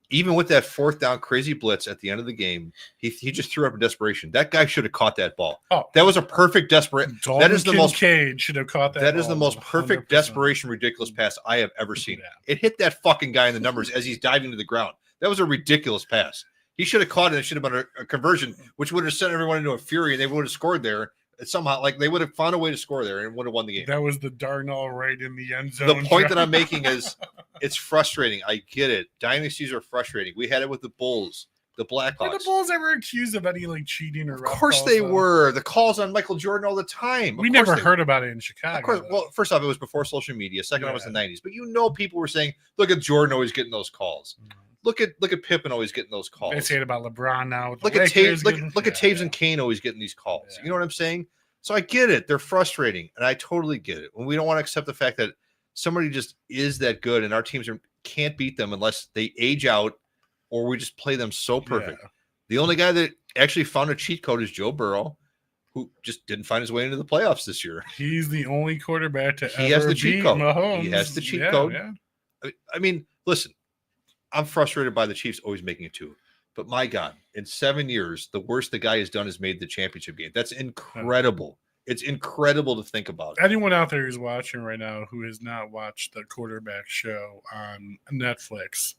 even with that fourth down crazy blitz at the end of the game, he just threw up in desperation. That guy should have caught that ball. Oh, that was a perfect desperate. That is the most Kincaid should have caught that. That is the ball, most perfect 100%. desperation, ridiculous pass I have ever seen. Yeah. It hit that fucking guy in the numbers as he's diving to the ground. That was a ridiculous pass. He should have caught it. It should have been a conversion, which would have sent everyone into a fury, and they would have scored there. Somehow, like they would have found a way to score there and would have won the game. That was the Darnell right in the end zone. The point that I'm making is it's frustrating. I get it. Dynasties are frustrating. We had it with the Bulls, the Blackhawks. Were the Bulls ever accused of any cheating or? Of course they were. The calls on Michael Jordan all the time. We never heard about it in Chicago. Of course. Well, first off, it was before social media. Second, it was the 90s. But people were saying, "Look at Jordan always getting those calls. Look at Pippen always getting those calls." They say it about LeBron now. Look at Taves. Look at Taves and Kane always getting these calls. Yeah. You know what I'm saying? So I get it. They're frustrating, and I totally get it. When we don't want to accept the fact that somebody just is that good, and our teams can't beat them unless they age out, or we just play them so perfect. Yeah. The only guy that actually found a cheat code is Joe Burrow, who just didn't find his way into the playoffs this year. He's the only quarterback to He ever has the cheat beat code. Mahomes. He has the cheat code. Yeah. I mean, listen, I'm frustrated by the Chiefs always making it 2. But my God, in 7 years, the worst the guy has done is made the championship game. That's incredible. It's incredible to think about. Anyone out there who's watching right now who has not watched the quarterback show on Netflix,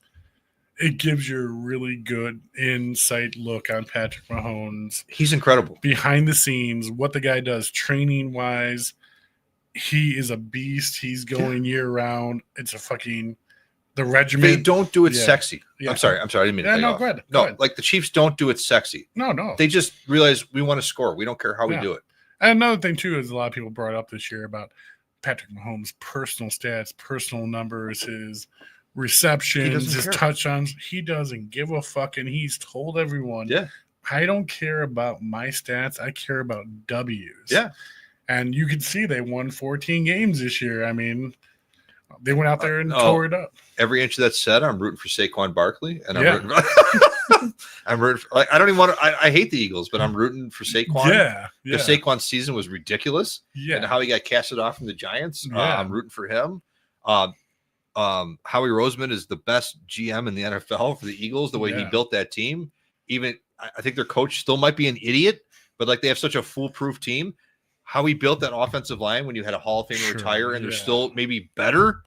it gives you a really good insight look on Patrick Mahomes. He's incredible. Behind the scenes, what the guy does training-wise, he is a beast. He's going year-round. It's a fucking... The regiment. They don't do it sexy. Yeah. I'm sorry. I didn't mean to cut you off. Go ahead. No, like the Chiefs don't do it sexy. No. They just realize we want to score. We don't care how we do it. And another thing, too, is a lot of people brought up this year about Patrick Mahomes' personal stats, personal numbers, his receptions, his touchdowns. He doesn't give a fuck, and he's told everyone, I don't care about my stats. I care about W's. Yeah. And you can see they won 14 games this year. I mean, they went out there and tore it up. Every inch of that said, I'm rooting for Saquon Barkley, and I'm rooting for, I don't even want to. I hate the Eagles, but I'm rooting for Saquon. Yeah. Because Saquon's season was ridiculous. Yeah. And how he got casted off from the Giants. I'm rooting for him. Howie Roseman is the best GM in the NFL for the Eagles. The way he built that team. Even I think their coach still might be an idiot, but they have such a foolproof team. How he built that offensive line when you had a Hall of Famer retire and they're still maybe better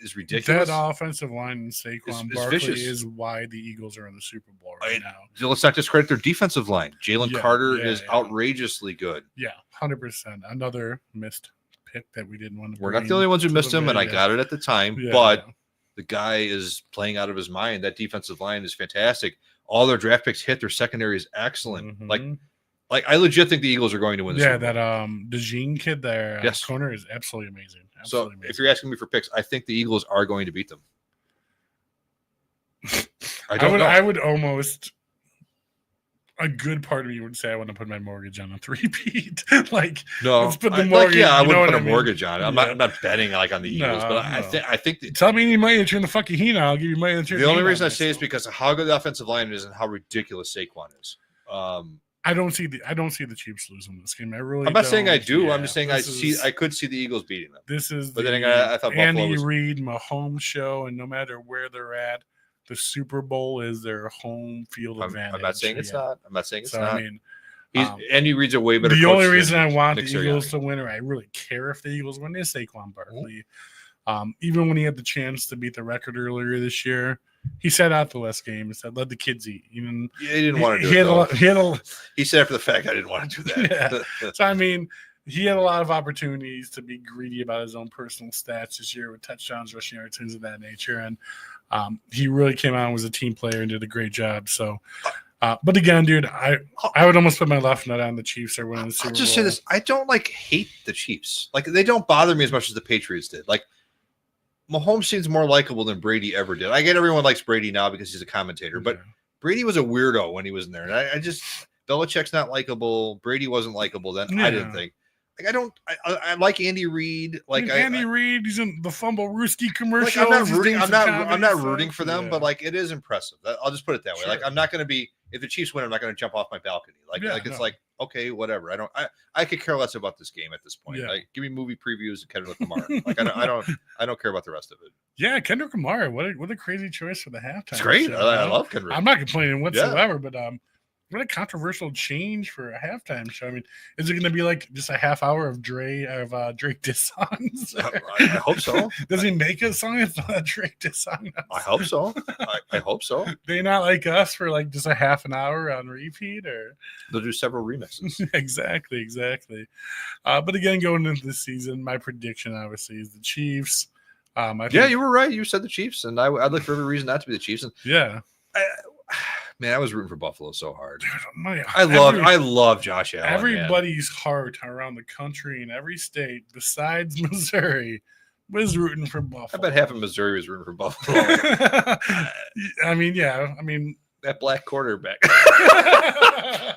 is ridiculous. That offensive line in Saquon Barkley is why the Eagles are in the Super Bowl right now. Let's not discredit their defensive line. Jalen Carter is outrageously good. Yeah, 100%. Another missed pick that we didn't want to. We're not the only ones who missed him, and I got it at the time. But the guy is playing out of his mind. That defensive line is fantastic. All their draft picks hit. Their secondary is excellent. Mm-hmm. Like I legit think the Eagles are going to win this. Yeah, that DeJean kid there, corner is absolutely amazing. Absolutely amazing. If you're asking me for picks, I think the Eagles are going to beat them. I would almost. A good part of me would say I want to put my mortgage on a three-peat. Let's put the mortgage. I wouldn't put a mortgage on it. I'm not betting on the Eagles, but I think tell me you might turn the fucking heat on. I'll give you money. The only reason I say is because of how good the offensive line is and how ridiculous Saquon is. I don't see the Chiefs losing this game. I'm not saying I do. I'm just saying I could see the Eagles beating them. This is but then again, I thought Andy Reid Mahomes show, and no matter where they're at, the Super Bowl is their home field advantage. I'm not saying it's not. I'm not saying it's not. I mean, Andy Reid's a way better. The only reason I want the Eagles to win, or I really care if the Eagles win, is Saquon Barkley. Even when he had the chance to beat the record earlier this year, he sat out the last game and said, "Let the kids eat." He didn't want to do it. He said after the fact, "I didn't want to do that." So I mean, he had a lot of opportunities to be greedy about his own personal stats this year with touchdowns, rushing yards, things of that nature. And he really came out and was a team player and did a great job. So, but again, dude, I would almost put my left nut on the Chiefs are winning the Super Bowl. I'll just say this. I don't hate the Chiefs. Like, they don't bother me as much as the Patriots did. Like, Mahomes seems more likable than Brady ever did. I get everyone likes Brady now because he's a commentator, but Brady was a weirdo when he was in there. And I just, Belichick's not likable. Brady wasn't likable then. I didn't think. Like, I like Andy Reid. Like, Andy Reid, he's in the Fumble Rooski commercial. Like, I'm not rooting for them, but like, it is impressive. I'll just put it that way. Like, I'm not going to be, if the Chiefs win, I'm not going to jump off my balcony. It's like, okay, whatever. I could care less about this game at this point. Like, give me movie previews and Kendrick Lamar. Like, I don't care about the rest of it. Yeah, Kendrick Lamar. What a crazy choice for the halftime. It's great. Show, I love Kendrick. I'm not complaining whatsoever, but what a controversial change for a halftime show. I mean, is it going to be like just a half hour of Drake diss songs? I hope so. Does he make a song? It's not a Drake diss song. I hope so. I hope so. They not like us for like just a half an hour on repeat, or they'll do several remixes. Exactly. But again, going into this season, my prediction obviously is the Chiefs. You were right. You said the Chiefs, and I'd look for every reason not to be the Chiefs. And man, I was rooting for Buffalo so hard. Dude, I love Josh Allen. Everybody's heart around the country in every state besides Missouri was rooting for Buffalo. I bet half of Missouri was rooting for Buffalo. I mean that black quarterback.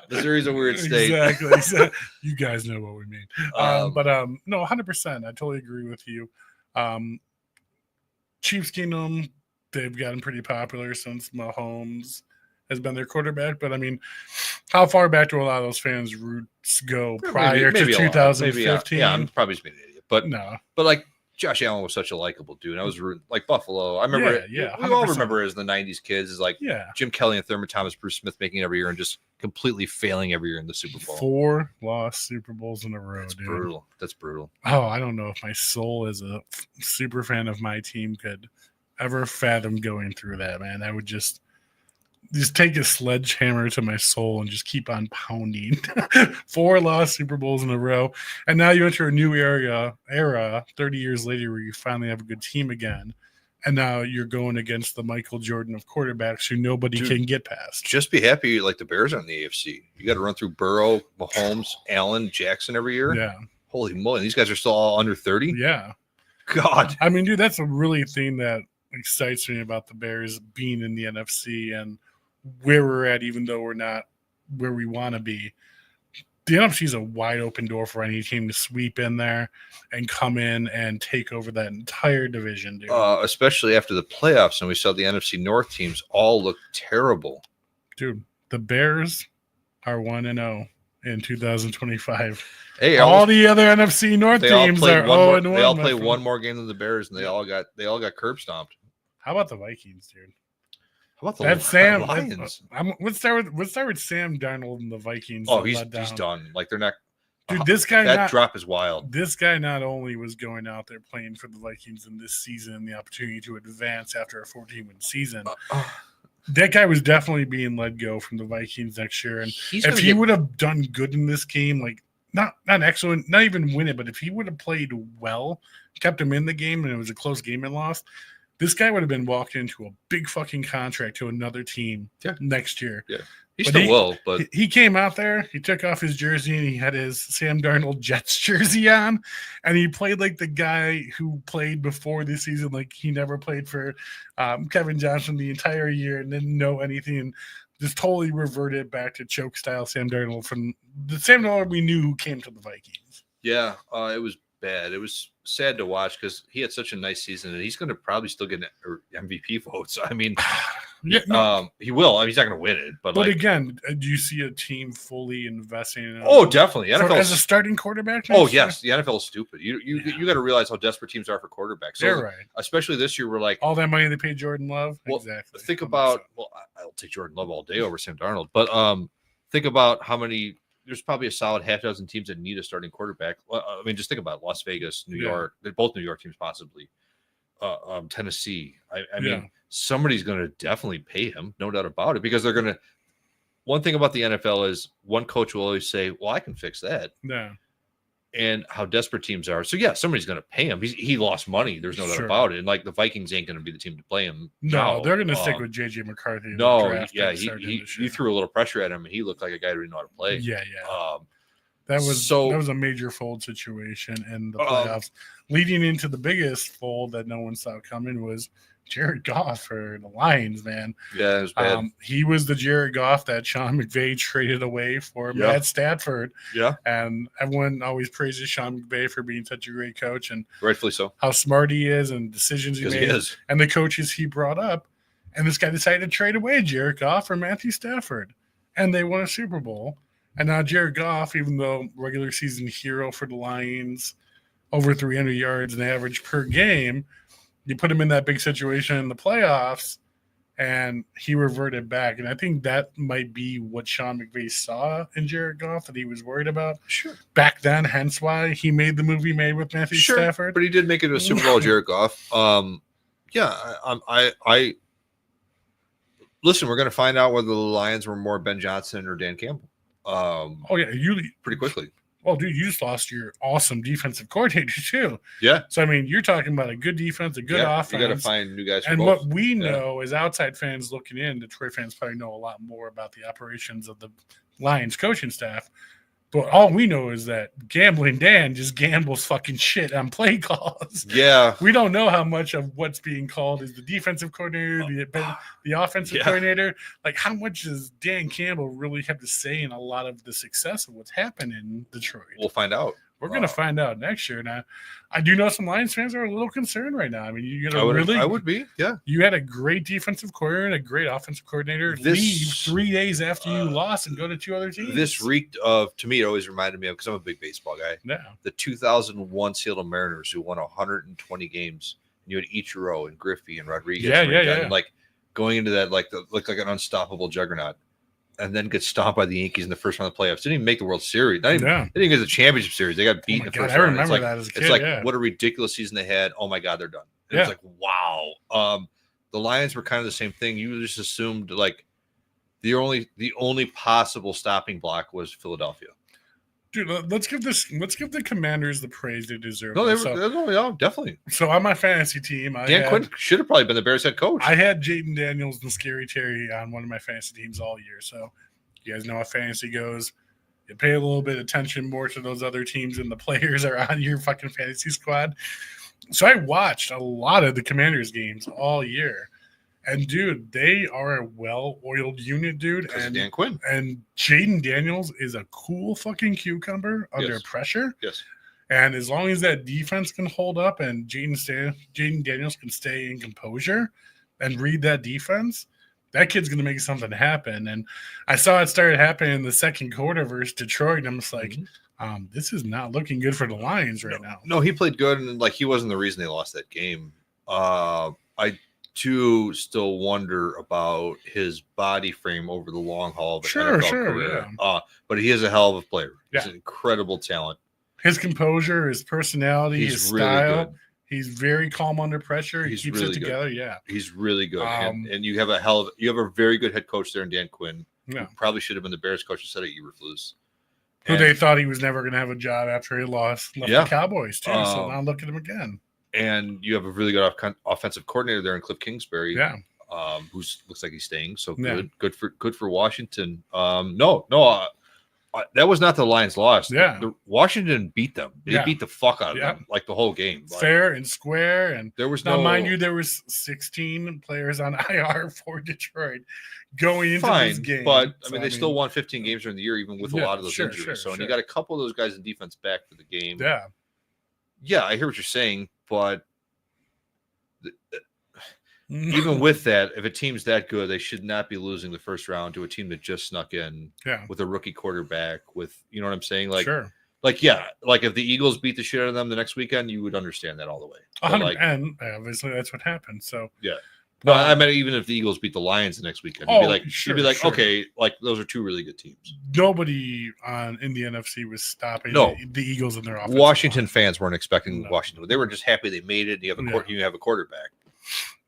Missouri's a weird state. Exactly. So, you guys know what we mean. No, 100%. I totally agree with you. Chiefs Kingdom, they've gotten pretty popular since Mahomes has been their quarterback, but I mean, how far back do a lot of those fans' roots go prior to 2015? I'm probably just being an idiot, but no. But like, Josh Allen was such a likable dude. I was rooting like Buffalo. I remember, we all remember as the '90s kids, is like Jim Kelly and Thurman Thomas, Bruce Smith making it every year and just completely failing every year in the Super Bowl. 4 lost Super Bowls in a row. That's brutal. That's brutal. Oh, I don't know if my soul as a super fan of my team could ever fathom going through that, man. I would just take a sledgehammer to my soul and just keep on pounding. 4 lost Super Bowls in a row. And now you enter a new era 30 years later where you finally have a good team again. And now you're going against the Michael Jordan of quarterbacks who nobody can get past. Just be happy like the Bears are in the AFC. You got to run through Burrow, Mahomes, Allen, Jackson every year. Yeah. Holy moly. These guys are still all under 30? Yeah. God. I mean, dude, that's a really thing that excites me about the Bears being in the NFC and where we're at, even though we're not where we want to be. The NFC is a wide open door for any team to sweep in there and come in and take over that entire division, dude. Especially after the playoffs, and we saw the NFC North teams all look terrible. Dude, the Bears are 1-0 in 2025. Hey, all the other NFC North teams are 0-1. They all play one more game than the Bears, and they all got curb stomped. How about the Vikings, dude? How about the Lions? Let's start with Sam Darnold and the Vikings. Oh, he's done. Like, they're not. Dude, this guy drop is wild. This guy not only was going out there playing for the Vikings in this season, the opportunity to advance after a 14-win season. That guy was definitely being let go from the Vikings next year. And if he would have done good in this game, like not excellent, not even win it, but if he would have played well, kept him in the game, and it was a close game and lost, this guy would have been walked into a big fucking contract to another team next year. Yeah, he still will. But he came out there, he took off his jersey, and he had his Sam Darnold Jets jersey on, and he played like the guy who played before this season. Like, he never played for Kevin Johnson the entire year and didn't know anything, and just totally reverted back to choke style Sam Darnold from the Sam Darnold we knew who came to the Vikings. Yeah, it was bad. It was sad to watch because he had such a nice season, and he's going to probably still get MVP votes. I mean, he will. I mean, he's not going to win it, but again, do you see a team fully investing in? Definitely. NFL as a starting quarterback. Yes, the NFL is stupid. You got to realize how desperate teams are for quarterbacks. So, they're right. Especially this year, we're like all that money they paid Jordan Love. Well, exactly. Think about. Well, I'll take Jordan Love all day over Sam Darnold, but think about how many. There's probably a solid half dozen teams that need a starting quarterback. Well, I mean, just think about it. Las Vegas, New York. They're both New York teams, possibly. Tennessee. I mean, somebody's going to definitely pay him, no doubt about it, because they're going to. One thing about the NFL is one coach will always say, "Well, I can fix that." Yeah. and how desperate teams are. So yeah, somebody's going to pay him. He lost money. There's no doubt about it. And like the Vikings ain't going to be the team to play him. No, they're going to stick with JJ McCarthy. No, yeah, he threw a little pressure at him, and he looked like a guy who didn't know how to play. Yeah. That was a major fold situation in the playoffs. Leading into the biggest fold that no one saw coming was Jared Goff for the Lions, man. Yeah, it was bad. He was the Jared Goff that Sean McVay traded away for Matt Stafford. Yeah. And everyone always praises Sean McVay for being such a great coach and rightfully so. How smart he is and decisions he made and the coaches he brought up. And this guy decided to trade away Jared Goff for Matthew Stafford. And they won a Super Bowl. And now Jared Goff, even though regular season hero for the Lions, over 300 yards an average per game, you put him in that big situation in the playoffs, and he reverted back. And I think that might be what Sean McVay saw in Jared Goff that he was worried about back then, hence why he made the movie Made with Matthew Stafford. But he did make it to a Super Bowl, Jared Goff. I listen, we're going to find out whether the Lions were more Ben Johnson or Dan Campbell. Pretty quickly. Well, dude, you just lost your awesome defensive coordinator too. Yeah. So I mean, you're talking about a good defense, a good offense. You got to find new guys. And both. What we know as outside fans looking in, Detroit fans probably know a lot more about the operations of the Lions coaching staff. But all we know is that Gambling Dan just gambles fucking shit on play calls. Yeah. We don't know how much of what's being called is the defensive coordinator, the offensive coordinator. Like, how much does Dan Campbell really have to say in a lot of the success of what's happened in Detroit? We'll find out. We're going to find out next year. Now, I do know some Lions fans are a little concerned right now. I mean, I would be, yeah. You had a great defensive coordinator and a great offensive coordinator leave 3 days after you lost and go to two other teams. This reeked of, to me, it always reminded me of, because I'm a big baseball guy. Yeah. The 2001 Seattle Mariners, who won 120 games. And you had Ichiro and Griffey and Rodriguez. Yeah. And like going into that, looked like an unstoppable juggernaut. And then get stomped by the Yankees in the first round of the playoffs. Didn't even make the World Series. They didn't get the championship series. They got beat in the first round. I remember that as a kid. It's like what a ridiculous season they had. Oh my God, they're done. It was like, wow. The Lions were kind of the same thing. You just assumed like the only possible stopping block was Philadelphia. Dude, let's give the Commanders the praise they deserve. No, definitely. So on my fantasy team, Dan Quinn should have probably been the Bears head coach. I had Jaden Daniels and Scary Terry on one of my fantasy teams all year. So you guys know how fantasy goes. You pay a little bit of attention more to those other teams and the players are on your fucking fantasy squad. So I watched a lot of the Commanders games all year. And, dude, they are a well-oiled unit, dude. And Dan Quinn. And Jaden Daniels is a cool fucking cucumber under pressure. Yes. And as long as that defense can hold up and Jaden Daniels can stay in composure and read that defense, that kid's going to make something happen. And I saw it started happening in the second quarter versus Detroit, and I'm just like, this is not looking good for the Lions right now. No, he played good, and he wasn't the reason they lost that game. I do still wonder about his body frame over the long haul of an NFL career. Yeah. But he is a hell of a player. Yeah. He's an incredible talent. His composure, his personality, his really style. Good. He's very calm under pressure. He keeps really it together. Good. Yeah. He's really good. And you have a very good head coach there in Dan Quinn. Yeah. Who probably should have been the Bears coach instead of Eberflus. Who they thought he was never going to have a job after he left the Cowboys too. So now look at him again. And you have a really good offensive coordinator there in Cliff Kingsbury. Yeah. Who looks like he's staying. So good. Yeah. Good for Washington. That was not the Lions' loss. Yeah. Washington beat them. They beat the fuck out of them the whole game. Fair and square. And there was mind you, there was 16 players on IR for Detroit going into this game. But they still won 15 games during the year, even with a lot of those injuries. And you got a couple of those guys in defense back for the game. Yeah. Yeah, I hear what you're saying, but even with that, if a team's that good, they should not be losing the first round to a team that just snuck in with a rookie quarterback. With you know what I'm saying? If the Eagles beat the shit out of them the next weekend, you would understand that all the way. And obviously that's what happened. So yeah. No, I mean, even if the Eagles beat the Lions the next weekend, you'd be like, okay, those are two really good teams. Nobody in the NFC was stopping the Eagles in their offense. Washington fans weren't expecting Washington. They were just happy they made it. You have a quarterback.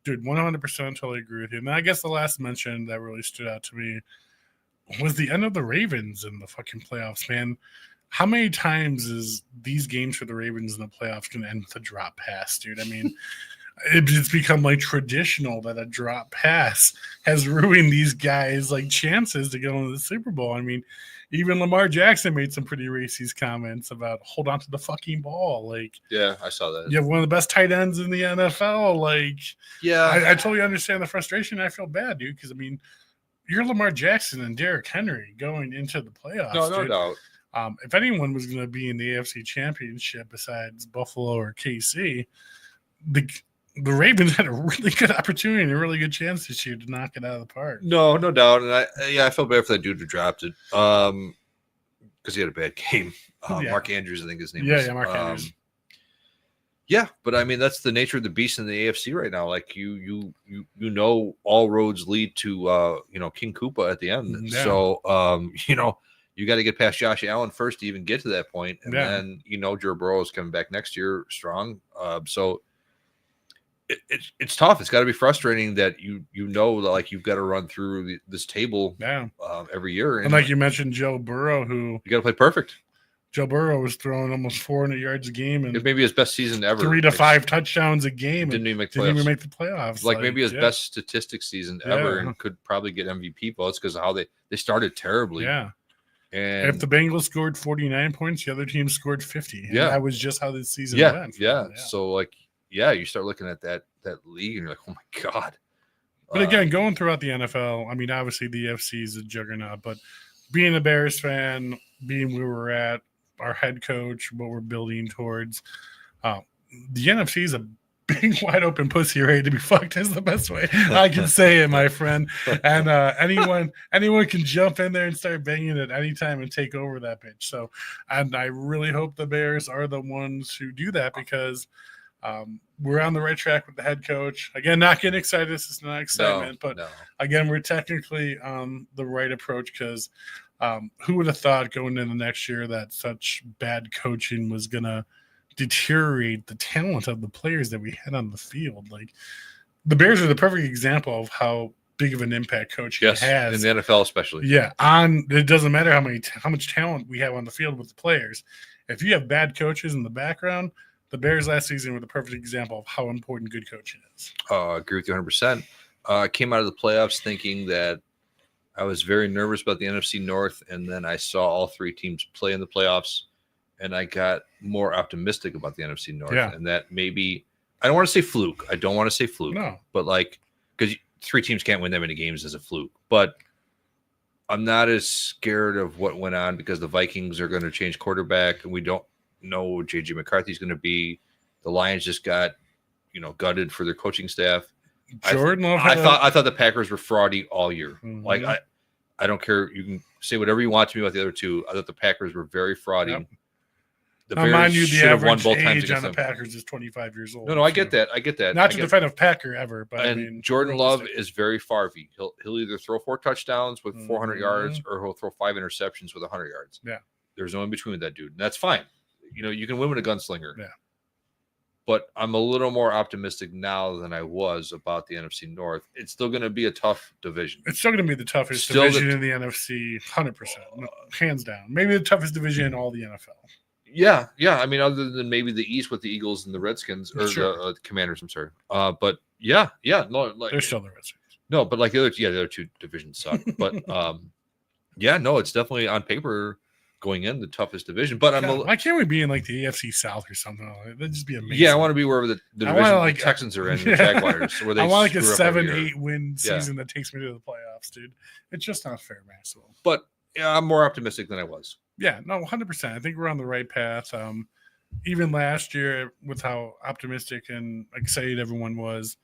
Dude, 100% totally agree with you. And I guess the last mention that really stood out to me was the end of the Ravens in the fucking playoffs, man. how many times is these games for the Ravens in the playoffs going to end with a drop pass, dude? I mean, it's become like traditional that a drop pass has ruined these guys' like chances to go into the Super Bowl. I mean, even Lamar Jackson made some pretty racist comments about hold on to the fucking ball. Like, Yeah, I saw that. you have one of the best tight ends in the NFL. Like, Yeah. I totally understand the frustration. I feel bad, dude, because I mean, you're Lamar Jackson and Derrick Henry going into the playoffs. No dude. doubt. If anyone was going to be in the AFC Championship besides Buffalo or KC, the Ravens had a really good opportunity and a really good chance this year to knock it out of the park. No doubt. And I felt bad for that dude who dropped it because he had a bad game. Mark Andrews, I think his name is. Yeah, Mark Andrews. Yeah, but I mean that's the nature of the beast in the AFC right now. Like you know, all roads lead to King Koopa at the end. Yeah. So you got to get past Josh Allen first to even get to that point, and then Joe Burrow is coming back next year strong. So it's tough. It's got to be frustrating that you know that like you've got to run through this table every year, and like you mentioned, Joe Burrow, who you got to play perfect. Joe Burrow was throwing almost 400 yards a game, and it may be his best season ever. 3 to 5 touchdowns a game. Didn't even make the playoffs. Like maybe his best statistics season ever, and could probably get MVP votes because of how they started terribly. Yeah. And if the Bengals scored 49 points, the other team scored 50. And that was just how this season went. Yeah. So you start looking at that league and you're like, oh my God. But again, going throughout the NFL, I mean, obviously the FC is a juggernaut, but being a Bears fan, being where we're at, our head coach, what we're building towards, the NFC is a big wide open pussy ready to be fucked is the best way I can say it, my friend. And anyone can jump in there and start banging at any time and take over that bitch. So, and I really hope the Bears are the ones who do that because we're on the right track with the head coach. Again, not getting excited. This is not excitement, but again, we're technically on the right approach because who would have thought going into next year that such bad coaching was going to deteriorate the talent of the players that we had on the field? Like the Bears are the perfect example of how big of an impact coaching has in the NFL, especially. Yeah, it doesn't matter how much talent we have on the field with the players. If you have bad coaches in the background, the Bears last season were the perfect example of how important good coaching is. I agree with you 100%. I came out of the playoffs thinking that I was very nervous about the NFC North, and then I saw all three teams play in the playoffs, and I got more optimistic about the NFC North. Yeah. And that maybe – I don't want to say fluke. No. But like – because three teams can't win that many games as a fluke. But I'm not as scared of what went on because the Vikings are going to change quarterback, and we don't know what J.J. McCarthy's going to be. The Lions just got, gutted for their coaching staff. I thought the Packers were fraudy all year. Mm-hmm. Like I don't care. You can say whatever you want to me about the other two. I thought the Packers were very fraudy. Yep. The now, Bears mind you, the should have won average both times age on against the them. Packers is 25 years old. No, I get that. Not to defend a Packer ever, but I mean, Jordan Love is very Favre. He'll either throw 4 touchdowns with 400 yards or he'll throw 5 interceptions with 100 yards. Yeah, there's no in between with that dude, and that's fine. You can win with a gunslinger. Yeah. But I'm a little more optimistic now than I was about the NFC North. It's still going to be a tough division. It's still going to be the toughest division in the NFC, 100%, hands down. Maybe the toughest division in all the NFL. Yeah. I mean, other than maybe the East with the Eagles and the Redskins or the Commanders. I'm sorry. But yeah, no, like they're still the Redskins. No, but like the other two divisions suck. But it's definitely on paper going in the toughest division. But why can't we be in like the AFC South or something? That'd just be amazing. Yeah, I want to be wherever the division the Texans are in, the Jaguars. Where they I want like a 7-8 win season that takes me to the playoffs, dude. It's just not fair, Maxwell. But yeah, I'm more optimistic than I was. Yeah, no, 100%. I think we're on the right path. Even last year, with how optimistic and excited everyone was,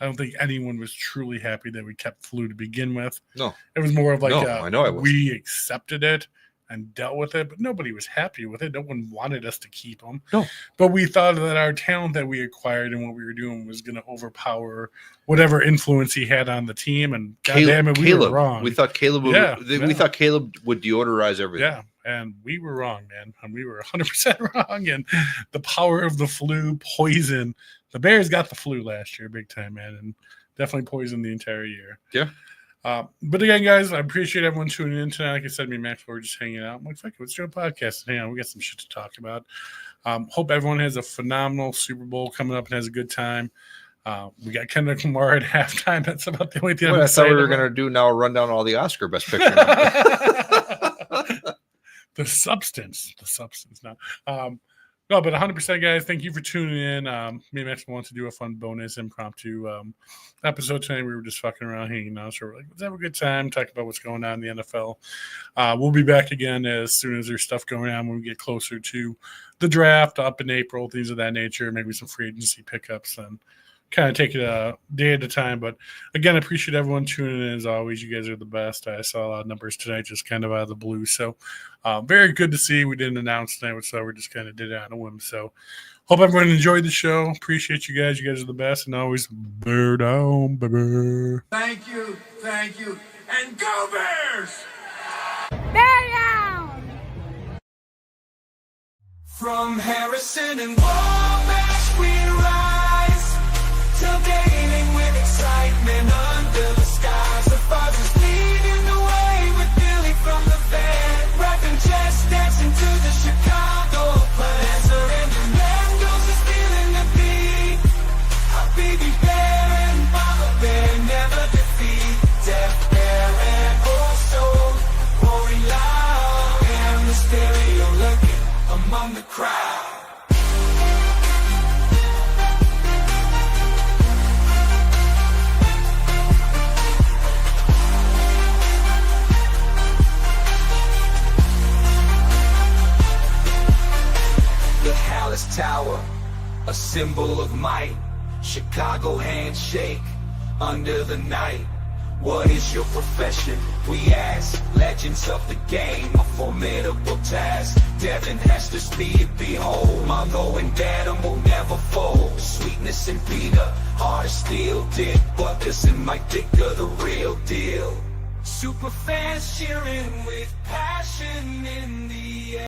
I don't think anyone was truly happy that we kept Flu to begin with. No. It was more of like I know I was. We accepted it and dealt with it, but nobody was happy with it. No one wanted us to keep him. No. But we thought that our talent that we acquired and what we were doing was going to overpower whatever influence he had on the team. And goddamn it, we were wrong. We thought Caleb we thought Caleb would deodorize everything. Yeah. And we were wrong, man. And we were 100% wrong. And the power of the flu poison. The Bears got the flu last year, big time, man, and definitely poisoned the entire year. Yeah. But again, guys, I appreciate everyone tuning in tonight. Like I said, me and Max were just hanging out. I'm like, fuck it, let's do a podcast. Hang on, we got some shit to talk about. Hope everyone has a phenomenal Super Bowl coming up and has a good time. We got Kendrick Lamar at halftime. That's about the only thing I thought we were going to do now a rundown all the Oscar Best Picture. The substance now. No, but 100%, guys, thank you for tuning in. Me and Max want to do a fun bonus impromptu episode tonight. We were just fucking around hanging out, so we're like, let's have a good time, talk about what's going on in the NFL. We'll be back again as soon as there's stuff going on when we get closer to the draft up in April, things of that nature, maybe some free agency pickups, and kind of take it a day at a time. But again, I appreciate everyone tuning in as always. You guys are the best. I saw a lot of numbers tonight just kind of out of the blue. So very good to see. We didn't announce tonight, so we just kind of did it on a whim. So hope everyone enjoyed the show. Appreciate you guys. You guys are the best. And always bear down, baby. Thank you, and go Bears! Bear down! From Harrison and Wabash we rise, tailgating with excitement under the skies. The Foz is leading the way with Billy from the van, rapping jazz, dancing to the Chicago plans. Surrender Mangoes is feeling the beat. Our baby bear and mama bear never defeat. Deaf bear and also roaring loud, and the stereo lurking among the crowd. The Hallis Tower, a symbol of might. Chicago handshake under the night. What is your profession? We ask. Legends of the game, a formidable task. Devin has the speed, behold. Mongo and Dadham will never fold. Sweetness and Peter, heart of steel. Dick Buckers and Mike Dicker, the real deal. Super fans cheering with passion in the air.